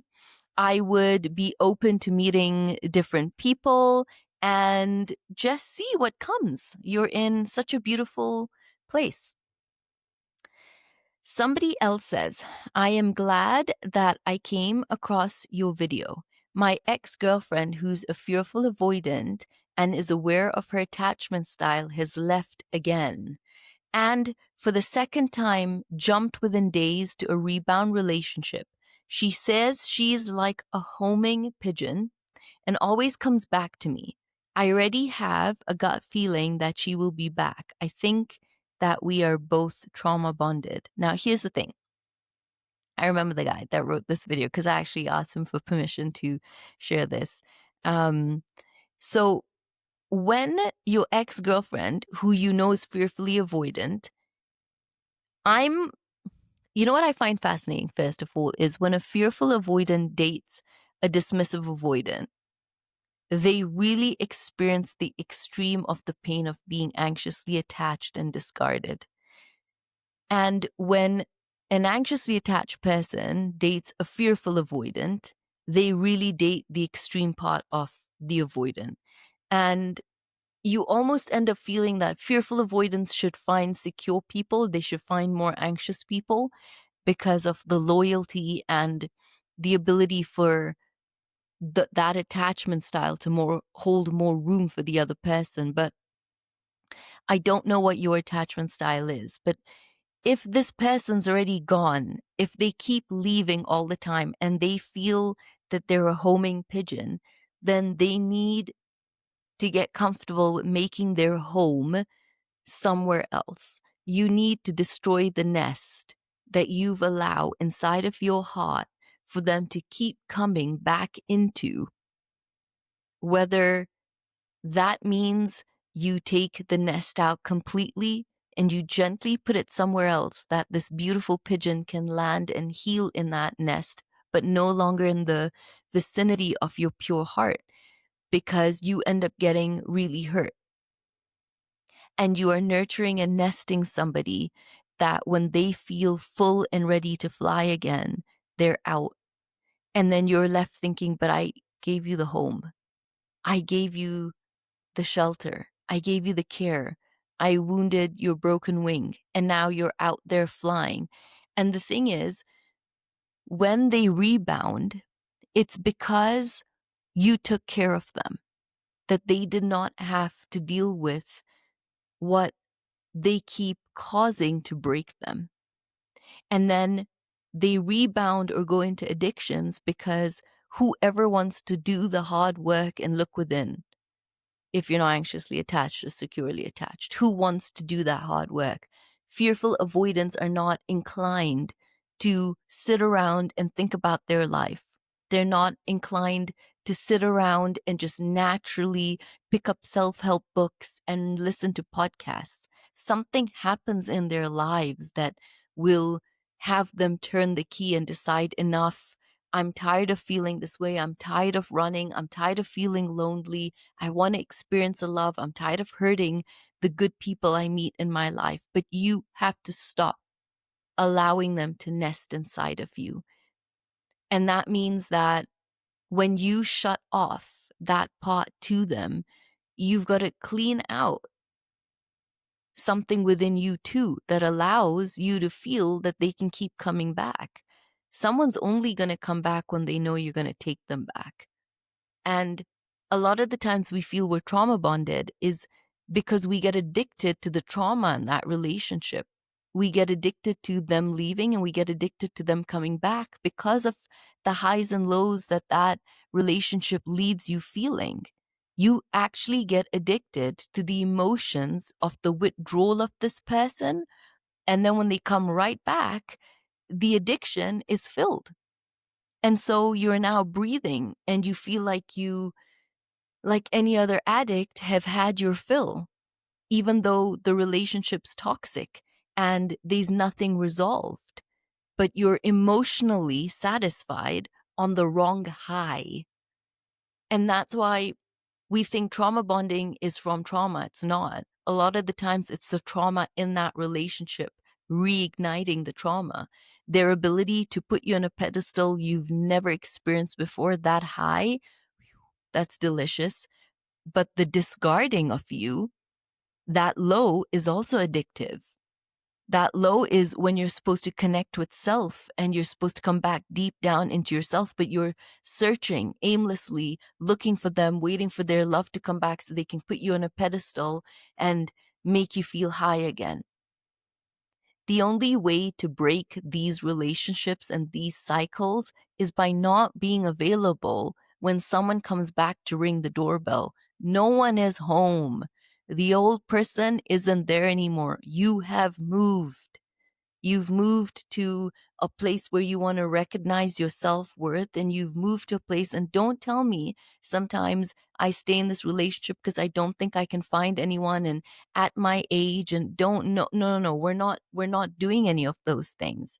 Speaker 1: I would be open to meeting different people and just see what comes. You're in such a beautiful place. Somebody else says, I am glad that I came across your video. My ex-girlfriend, who's a fearful avoidant and is aware of her attachment style, has left again. And for the second time, jumped within days to a rebound relationship. She says she is like a homing pigeon and always comes back to me. I already have a gut feeling that she will be back. I think that we are both trauma bonded. Now, here's the thing. I remember the guy that wrote this video because I actually asked him for permission to share this. So when your ex-girlfriend, who you know is fearfully avoidant, you know what I find fascinating, first of all, is when a fearful avoidant dates a dismissive avoidant, they really experience the extreme of the pain of being anxiously attached and discarded. And when an anxiously attached person dates a fearful avoidant, they really date the extreme part of the avoidant. And you almost end up feeling that fearful avoidance should find secure people, they should find more anxious people. because of the loyalty and the ability for that attachment style to hold more room for the other person. But I don't know what your attachment style is, but if this person's already gone, if they keep leaving all the time and they feel that they're a homing pigeon, then they need to get comfortable with making their home somewhere else. You need to destroy the nest that you've allowed inside of your heart for them to keep coming back into, whether that means you take the nest out completely and you gently put it somewhere else that this beautiful pigeon can land and heal in that nest, but no longer in the vicinity of your pure heart, because you end up getting really hurt. And you are nurturing and nesting somebody that when they feel full and ready to fly again, they're out. And then you're left thinking, but I gave you the home. I gave you the shelter. I gave you the care. I wounded your broken wing, and now you're out there flying. And the thing is, when they rebound, it's because you took care of them, that they did not have to deal with what they keep causing to break them. And then they rebound or go into addictions because whoever wants to do the hard work and look within, if you're not anxiously attached or securely attached, who wants to do that hard work? Fearful avoidants are not inclined to sit around and think about their life. They're not inclined to sit around and just naturally pick up self-help books and listen to podcasts. Something happens in their lives that will have them turn the key and decide, enough. I'm tired of feeling this way. I'm tired of running. I'm tired of feeling lonely. I want to experience a love. I'm tired of hurting the good people I meet in my life. But you have to stop allowing them to nest inside of you. And that means that when you shut off that pot to them, you've got to clean out something within you too that allows you to feel that they can keep coming back. Someone's only going to come back when they know you're going to take them back. And a lot of the times we feel we're trauma bonded is because we get addicted to the trauma in that relationship. We get addicted to them leaving and we get addicted to them coming back because of the highs and lows that that relationship leaves you feeling. You actually get addicted to the emotions of the withdrawal of this person. And then when they come right back, the addiction is filled. And so you're now breathing and you feel like you, like any other addict, have had your fill, even though the relationship's toxic and there's nothing resolved. But you're emotionally satisfied on the wrong high. And that's why we think trauma bonding is from trauma. It's not. A lot of the times it's the trauma in that relationship reigniting the trauma. Their ability to put you on a pedestal you've never experienced before, that high, that's delicious. But the discarding of you, that low, is also addictive. That low is when you're supposed to connect with self and you're supposed to come back deep down into yourself, but you're searching aimlessly, looking for them, waiting for their love to come back so they can put you on a pedestal and make you feel high again. The only way to break these relationships and these cycles is by not being available when someone comes back to ring the doorbell. No one is home. The old person isn't there anymore. You have moved. You've moved to a place where you want to recognize your self-worth, and you've moved to a place, and don't tell me sometimes I stay in this relationship because I don't think I can find anyone and at my age, and don't, no, we're not doing any of those things.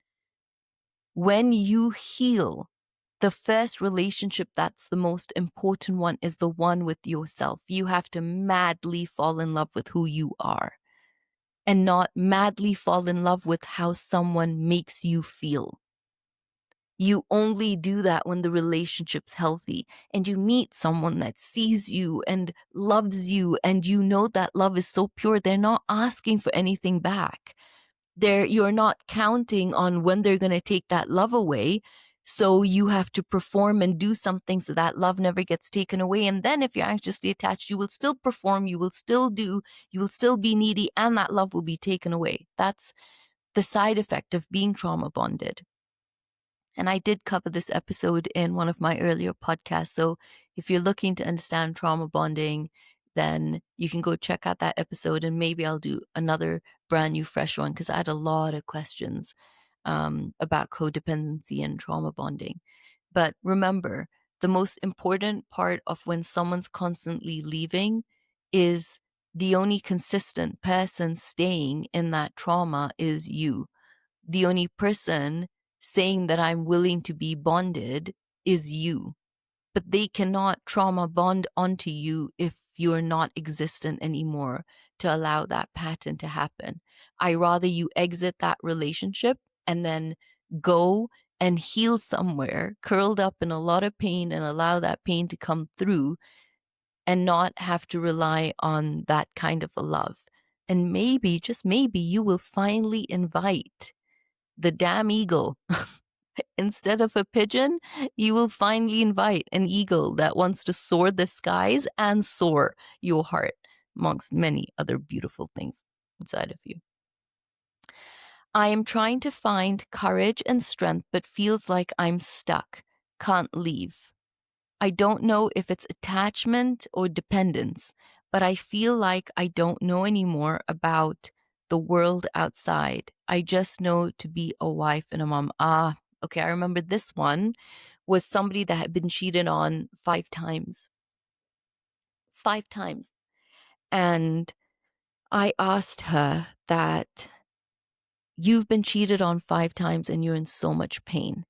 Speaker 1: When you heal, the first relationship that's the most important one is the one with yourself. You have to madly fall in love with who you are, and not madly fall in love with how someone makes you feel. You only do that when the relationship's healthy and you meet someone that sees you and loves you, and you know that love is so pure, they're not asking for anything back. You're not counting on when they're going to take that love away. So you have to perform and do something so that love never gets taken away. And then if you're anxiously attached, you will still perform, you will still do, you will still be needy, and that love will be taken away. That's the side effect of being trauma bonded. And I did cover this episode in one of my earlier podcasts. So if you're looking to understand trauma bonding, then you can go check out that episode, and maybe I'll do another brand new fresh one because I had a lot of questions about codependency and trauma bonding. But remember, the most important part of when someone's constantly leaving is the only consistent person staying in that trauma is you. The only person saying that I'm willing to be bonded is you. But they cannot trauma bond onto you if you're not existent anymore to allow that pattern to happen. I rather you exit that relationship and then go and heal somewhere, curled up in a lot of pain, and allow that pain to come through and not have to rely on that kind of a love. And maybe, just maybe, you will finally invite the damn eagle. Instead of a pigeon, you will finally invite an eagle that wants to soar the skies and soar your heart, amongst many other beautiful things inside of you. I am trying to find courage and strength, but feels like I'm stuck, can't leave. I don't know if it's attachment or dependence, but I feel like I don't know anymore about the world outside. I just know to be a wife and a mom. Okay, I remember this one was somebody that had been cheated on 5 times. 5 times. And I asked her that you've been cheated on 5 times and you're in so much pain.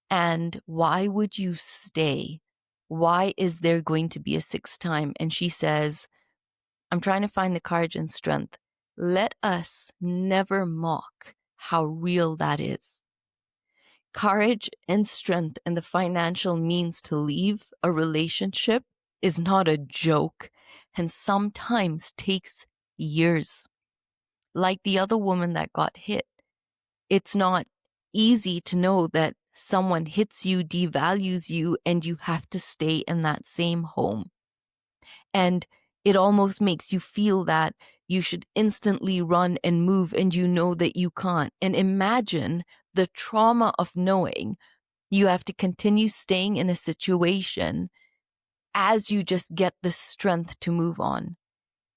Speaker 1: And why would you stay? Why is there going to be a 6th time? And she says, I'm trying to find the courage and strength. Let us never mock how real that is. Courage and strength and the financial means to leave a relationship is not a joke, and sometimes takes years. Like the other woman that got hit. It's not easy to know that someone hits you, devalues you, and you have to stay in that same home. And it almost makes you feel that you should instantly run and move, and you know that you can't. And imagine the trauma of knowing you have to continue staying in a situation as you just get the strength to move on.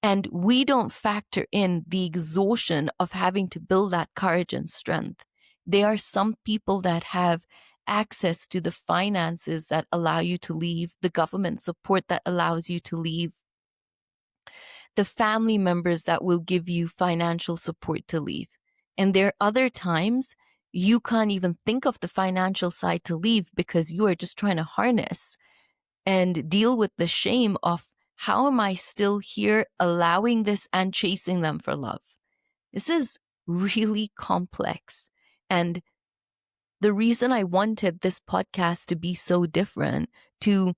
Speaker 1: And we don't factor in the exhaustion of having to build that courage and strength. There are some people that have access to the finances that allow you to leave, the government support that allows you to leave, the family members that will give you financial support to leave. And there are other times you can't even think of the financial side to leave because you are just trying to harness and deal with the shame of how am I still here allowing this and chasing them for love? This is really complex. And the reason I wanted this podcast to be so different to,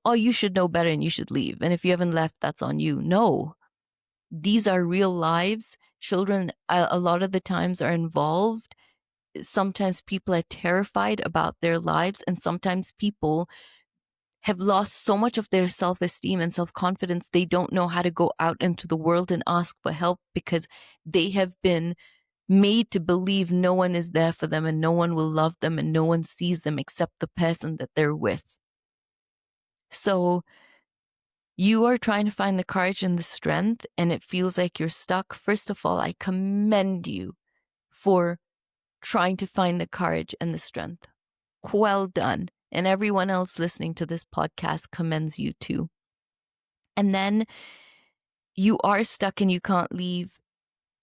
Speaker 1: oh, you should know better and you should leave. And if you haven't left, that's on you. No, these are real lives. Children, a lot of the times, are involved. Sometimes people are terrified about their lives, and sometimes people have lost so much of their self-esteem and self-confidence, they don't know how to go out into the world and ask for help because they have been made to believe no one is there for them and no one will love them and no one sees them except the person that they're with. So you are trying to find the courage and the strength and it feels like you're stuck. First of all, I commend you for trying to find the courage and the strength. Well done. And everyone else listening to this podcast commends you too. And then you are stuck and you can't leave.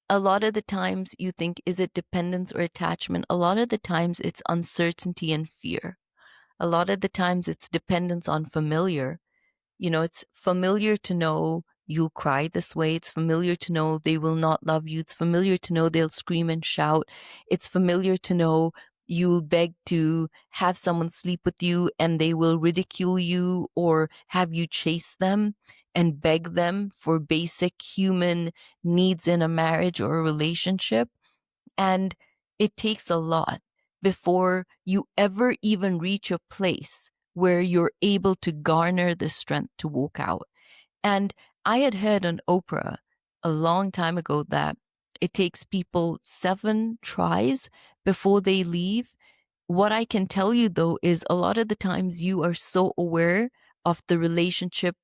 Speaker 1: A lot of the times you think, is it dependence or attachment? A lot of the times it's uncertainty and fear. A lot of the times it's dependence on familiar. It's familiar to know you'll cry this way. It's familiar to know they will not love you. It's familiar to know they'll scream and shout. It's familiar to know you'll beg to have someone sleep with you and they will ridicule you or have you chase them and beg them for basic human needs in a marriage or a relationship. And it takes a lot before you ever even reach a place where you're able to garner the strength to walk out. And I had heard on Oprah a long time ago that it takes people 7 tries before they leave. What I can tell you though is a lot of the times you are so aware of the relationship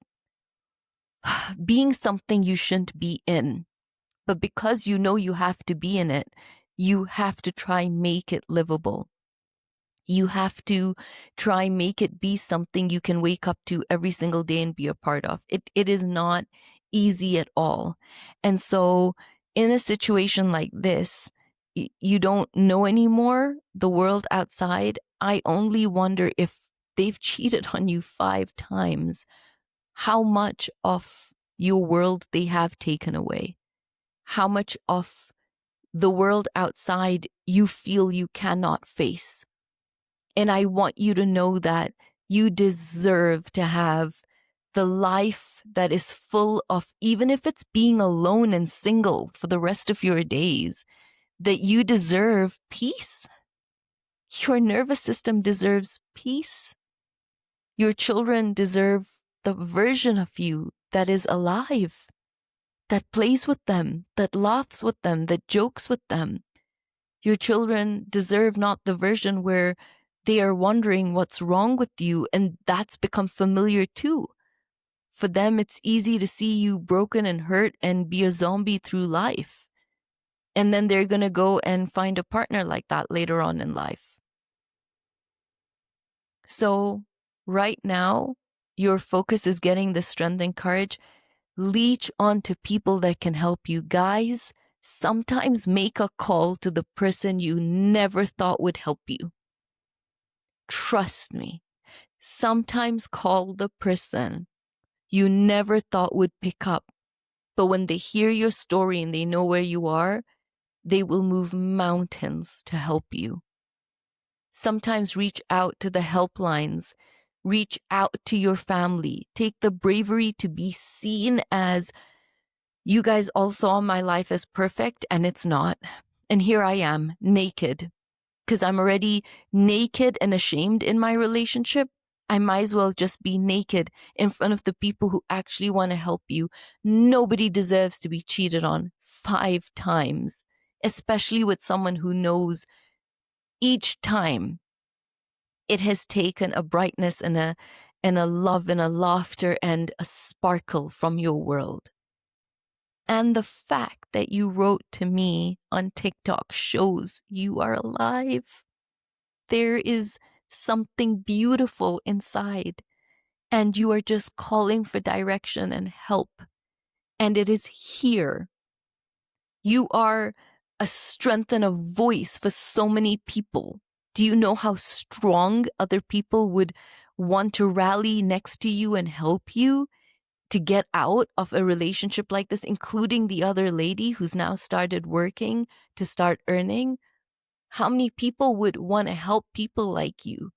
Speaker 1: being something you shouldn't be in. But because you know you have to be in it, you have to try make it livable. You have to try make it be something you can wake up to every single day and be a part of. It is not easy at all. And so in a situation like this, you don't know anymore the world outside. I only wonder if they've cheated on you 5 times, how much of your world they have taken away, how much of the world outside you feel you cannot face. And I want you to know that you deserve to have the life that is full of, even if it's being alone and single for the rest of your days, that you deserve peace. Your nervous system deserves peace. Your children deserve the version of you that is alive, that plays with them, that laughs with them, that jokes with them. Your children deserve not the version where they are wondering what's wrong with you, and that's become familiar too. For them, it's easy to see you broken and hurt and be a zombie through life. And then they're going to go and find a partner like that later on in life. So right now, your focus is getting the strength and courage. Leech onto people that can help you. Guys, sometimes make a call to the person you never thought would help you. Trust me. Sometimes call the person you never thought would pick up. But when they hear your story and they know where you are, they will move mountains to help you. Sometimes reach out to the helplines. Reach out to your family. Take the bravery to be seen as, you guys all saw my life as perfect, and it's not. And here I am, naked. Because I'm already naked and ashamed in my relationship. I might as well just be naked in front of the people who actually want to help you. Nobody deserves to be cheated on 5 times, especially with someone who knows each time it has taken a brightness and a love and a laughter and a sparkle from your world. And the fact that you wrote to me on TikTok shows you are alive. There is something beautiful inside, and you are just calling for direction and help. And it is here. You are a strength and a voice for so many people. Do you know how strong other people would want to rally next to you and help you to get out of a relationship like this, including the other lady who's now started working to start earning? How many people would want to help people like you?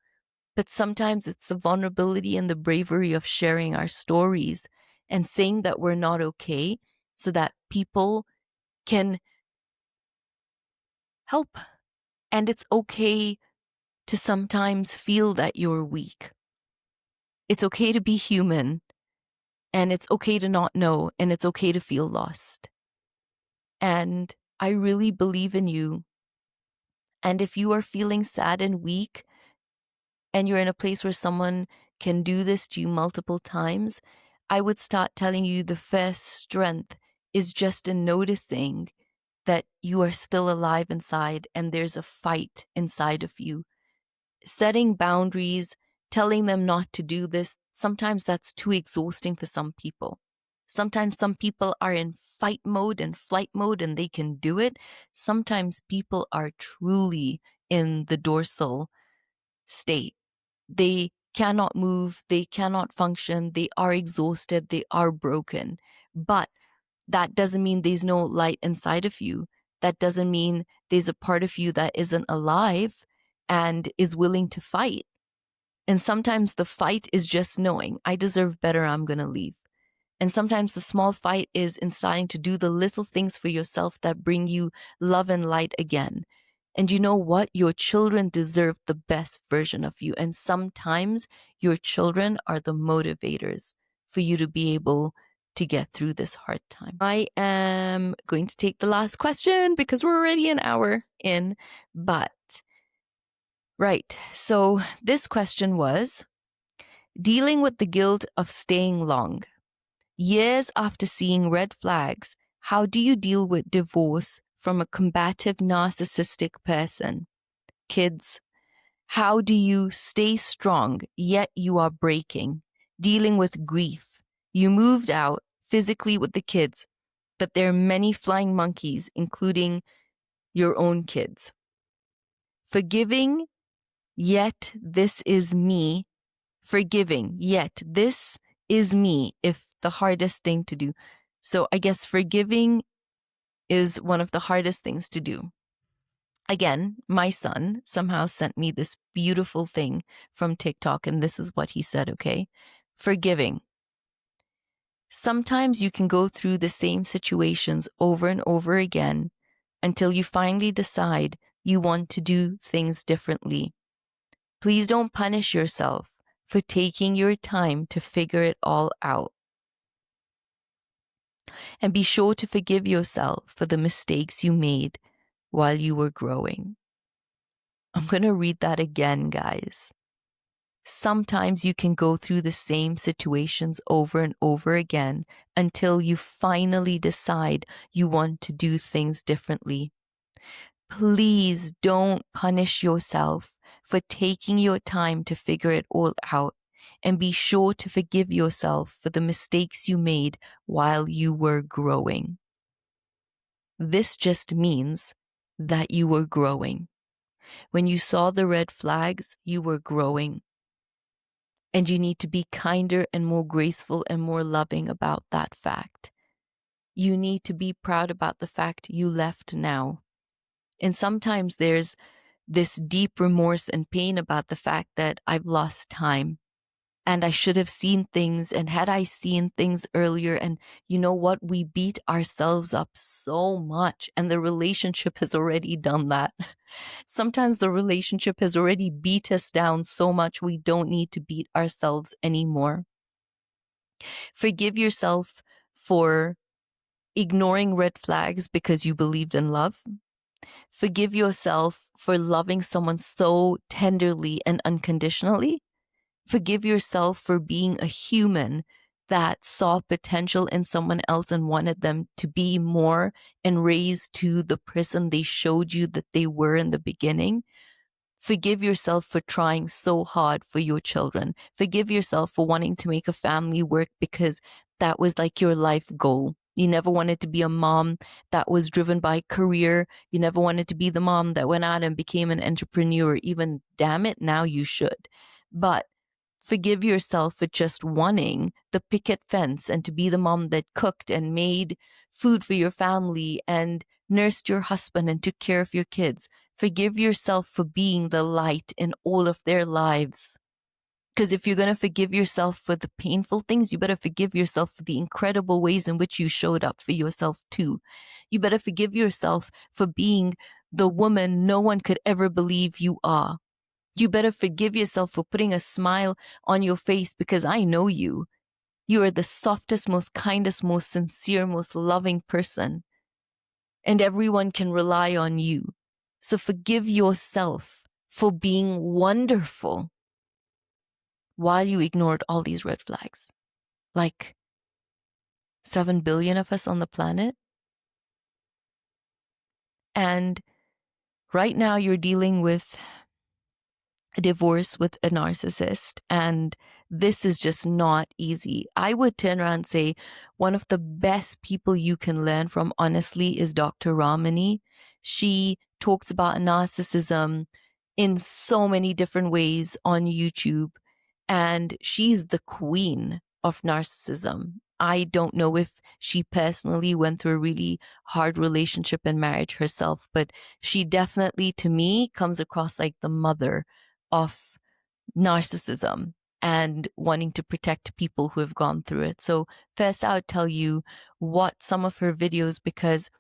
Speaker 1: But sometimes it's the vulnerability and the bravery of sharing our stories and saying that we're not okay so that people can help. And it's okay to sometimes feel that you're weak. It's okay to be human, and it's okay to not know, and it's okay to feel lost. And I really believe in you. And if you are feeling sad and weak, and you're in a place where someone can do this to you multiple times, I would start telling you the first strength is just in noticing that you are still alive inside and there's a fight inside of you. Setting boundaries, telling them not to do this, sometimes that's too exhausting for some people. Sometimes some people are in fight mode and flight mode and they can do it. Sometimes people are truly in the dorsal state. They cannot move, they cannot function, they are exhausted, they are broken. But that doesn't mean there's no light inside of you. That doesn't mean there's a part of you that isn't alive and is willing to fight. And sometimes the fight is just knowing, I deserve better, I'm going to leave. And sometimes the small fight is in starting to do the little things for yourself that bring you love and light again. And you know what? Your children deserve the best version of you. And sometimes your children are the motivators for you to be able to get through this hard time. I am going to take the last question because we're already an hour in. But, right. So this question was dealing with the guilt of staying long. Years after seeing red flags, how do you deal with divorce from a combative narcissistic person? Kids, how do you stay strong yet you are breaking? Dealing with grief. You moved out physically with the kids, but there are many flying monkeys, including your own kids. Forgiving, yet this is me. Forgiving, yet this is me, if the hardest thing to do. So I guess forgiving is one of the hardest things to do. Again, my son somehow sent me this beautiful thing from TikTok, and this is what he said, okay? Forgiving. Sometimes you can go through the same situations over and over again until you finally decide you want to do things differently. Please don't punish yourself for taking your time to figure it all out. And be sure to forgive yourself for the mistakes you made while you were growing. I'm going to read that again, guys. Sometimes you can go through the same situations over and over again until you finally decide you want to do things differently. Please don't punish yourself for taking your time to figure it all out, and be sure to forgive yourself for the mistakes you made while you were growing. This just means that you were growing. When you saw the red flags, you were growing. And you need to be kinder and more graceful and more loving about that fact. You need to be proud about the fact you left now. And sometimes there's this deep remorse and pain about the fact that I've lost time and I should have seen things, and had I seen things earlier, and you know what? We beat ourselves up so much, and the relationship has already done that. Sometimes the relationship has already beat us down so much we don't need to beat ourselves anymore. Forgive yourself for ignoring red flags because you believed in love. Forgive yourself for loving someone so tenderly and unconditionally. Forgive yourself for being a human that saw potential in someone else and wanted them to be more and raised to the person they showed you that they were in the beginning. Forgive yourself for trying so hard for your children. Forgive yourself for wanting to make a family work because that was like your life goal. You never wanted to be a mom that was driven by career. You never wanted to be the mom that went out and became an entrepreneur. Even, damn it, now you should. But forgive yourself for just wanting the picket fence and to be the mom that cooked and made food for your family and nursed your husband and took care of your kids. Forgive yourself for being the light in all of their lives. Because if you're going to forgive yourself for the painful things, you better forgive yourself for the incredible ways in which you showed up for yourself too. You better forgive yourself for being the woman no one could ever believe you are. You better forgive yourself for putting a smile on your face, because I know you. You are the softest, most kindest, most sincere, most loving person. And everyone can rely on you. So forgive yourself for being wonderful while you ignored all these red flags. Like 7 billion of us on the planet. And right now you're dealing with a divorce with a narcissist, and this is just not easy. I would turn around and say one of the best people you can learn from, honestly, is Dr. Ramani. She talks about narcissism in so many different ways on YouTube, and she's the queen of narcissism. I don't know if she personally went through a really hard relationship and marriage herself, but she definitely, to me, comes across like the mother of narcissism. and wanting to protect people who have gone through it. So first, I would tell you what some of her videos, because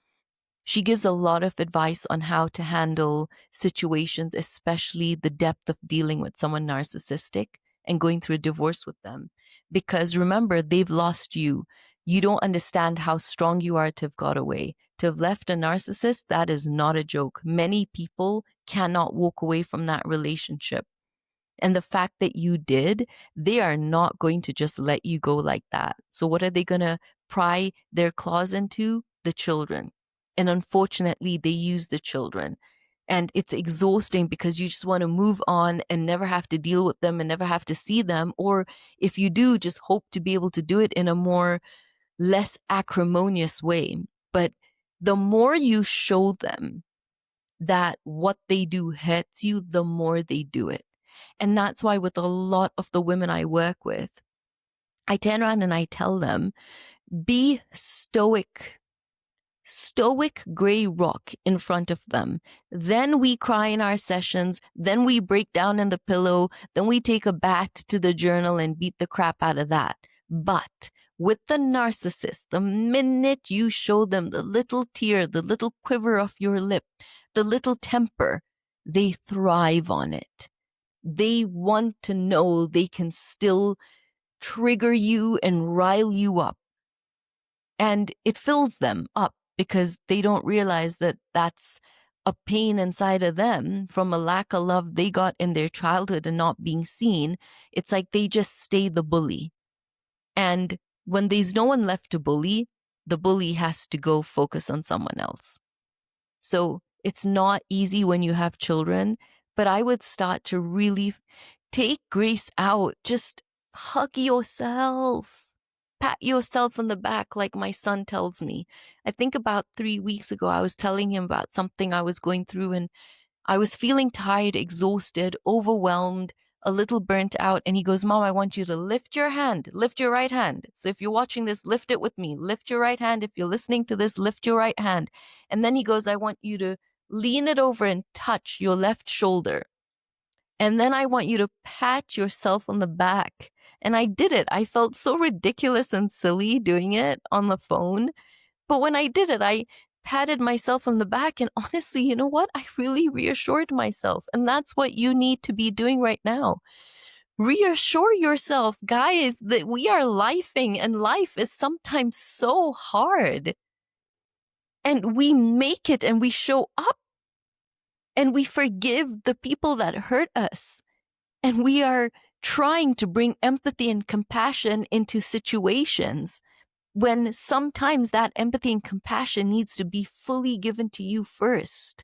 Speaker 1: she gives a lot of advice on how to handle situations, especially the depth of dealing with someone narcissistic and going through a divorce with them. Because remember, they've lost you. You don't understand how strong you are to have got away. To have left a narcissist, that is not a joke. Many people cannot walk away from that relationship. And the fact that you did, they are not going to just let you go like that. So, what are they going to pry their claws into? The children. And unfortunately, they use the children. And it's exhausting because you just want to move on and never have to deal with them and never have to see them. Or if you do, just hope to be able to do it in a more less acrimonious way. But the more you show them that what they do hurts you, the more they do it. And that's why with a lot of the women I work with, I turn around and I tell them, be stoic, stoic gray rock in front of them. Then we cry in our sessions. Then we break down in the pillow. Then we take a bat to the journal and beat the crap out of that. But with the narcissist, the minute you show them the little tear, the little quiver of your lip, the little temper, they thrive on it. They want to know they can still trigger you and rile you up. And it fills them up because they don't realize that that's a pain inside of them from a lack of love they got in their childhood and not being seen. It's like they just stay the bully. And when there's no one left to bully, the bully has to go focus on someone else. So it's not easy when you have children, but I would start to really take grace out. Just hug yourself. Pat yourself on the back like my son tells me. I think about 3 weeks ago, I was telling him about something I was going through, and I was feeling tired, exhausted, overwhelmed, a little burnt out. And he goes, Mom, I want you to lift your hand, lift your right hand. So if you're watching this, lift it with me. Lift your right hand. If you're listening to this, lift your right hand. And then he goes, I want you to lean it over and touch your left shoulder. And then I want you to pat yourself on the back. And I did it. I felt so ridiculous and silly doing it on the phone. But when I did it, I patted myself on the back. And honestly, you know what? I really reassured myself. And that's what you need to be doing right now. Reassure yourself, guys, that we are lifing, and life is sometimes so hard. And we make it and we show up and we forgive the people that hurt us. And we are trying to bring empathy and compassion into situations when sometimes that empathy and compassion needs to be fully given to you first.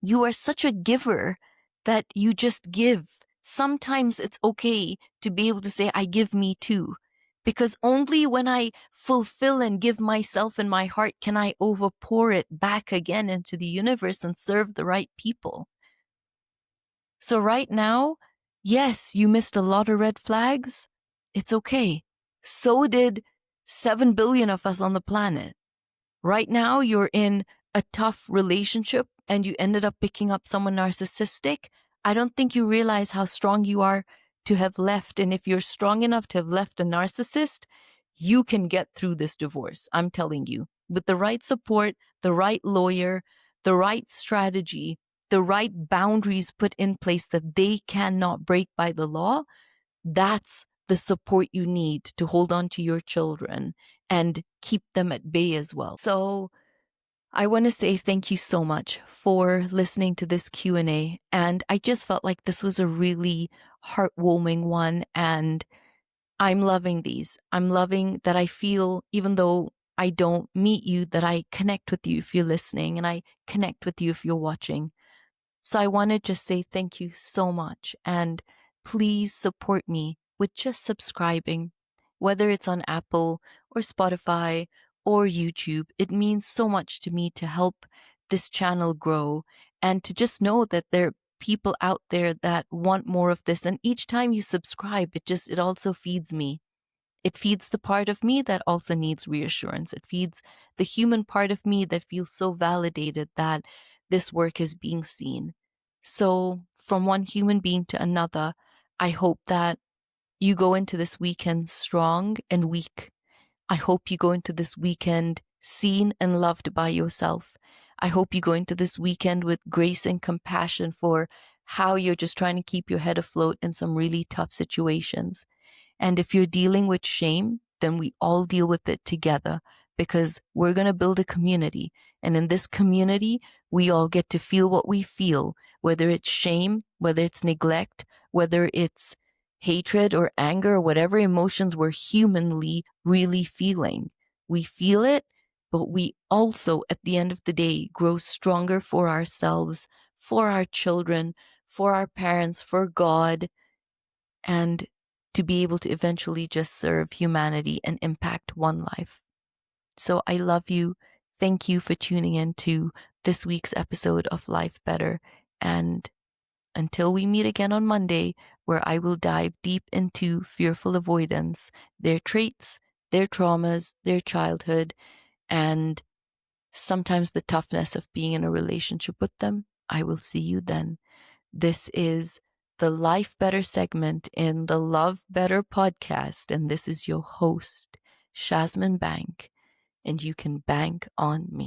Speaker 1: You are such a giver that you just give. Sometimes it's okay to be able to say, I give me too. Because only when I fulfill and give myself and my heart can I overpour it back again into the universe and serve the right people. So right now, yes, you missed a lot of red flags. It's okay. So did 7 billion of us on the planet. Right now, you're in a tough relationship and you ended up picking up someone narcissistic. I don't think you realize how strong you are to have left. And if you're strong enough to have left a narcissist, you can get through this divorce. I'm telling you, with the right support, the right lawyer, the right strategy, the right boundaries put in place that they cannot break by the law, that's the support you need to hold on to your children and keep them at bay as well. So I want to say thank you so much for listening to this Q&A. And I just felt like this was a really heartwarming one. And I'm loving these. I'm loving that I feel, even though I don't meet you, that I connect with you if you're listening and I connect with you if you're watching. So I want to just say thank you so much. And please support me with just subscribing, whether it's on Apple or Spotify or YouTube. It means so much to me to help this channel grow and to just know that there are people out there that want more of this. And each time you subscribe, it also feeds me. It feeds the part of me that also needs reassurance. It feeds the human part of me that feels so validated that this work is being seen. So from one human being to another, I hope that you go into this weekend strong and weak. I hope you go into this weekend seen and loved by yourself. I hope you go into this weekend with grace and compassion for how you're just trying to keep your head afloat in some really tough situations. And if you're dealing with shame, then we all deal with it together because we're going to build a community. And in this community, we all get to feel what we feel, whether it's shame, whether it's neglect, whether it's hatred or anger, or whatever emotions we're humanly really feeling. We feel it, but we also, at the end of the day, grow stronger for ourselves, for our children, for our parents, for God, and to be able to eventually just serve humanity and impact one life. So I love you. Thank you for tuning in to this week's episode of Life Better. And until we meet again on Monday, where I will dive deep into fearful avoidance, their traits, their traumas, their childhood, and sometimes the toughness of being in a relationship with them, I will see you then. This is the Life Better segment in the Love Better podcast, and this is your host, Shazmeen Bank, and you can bank on me.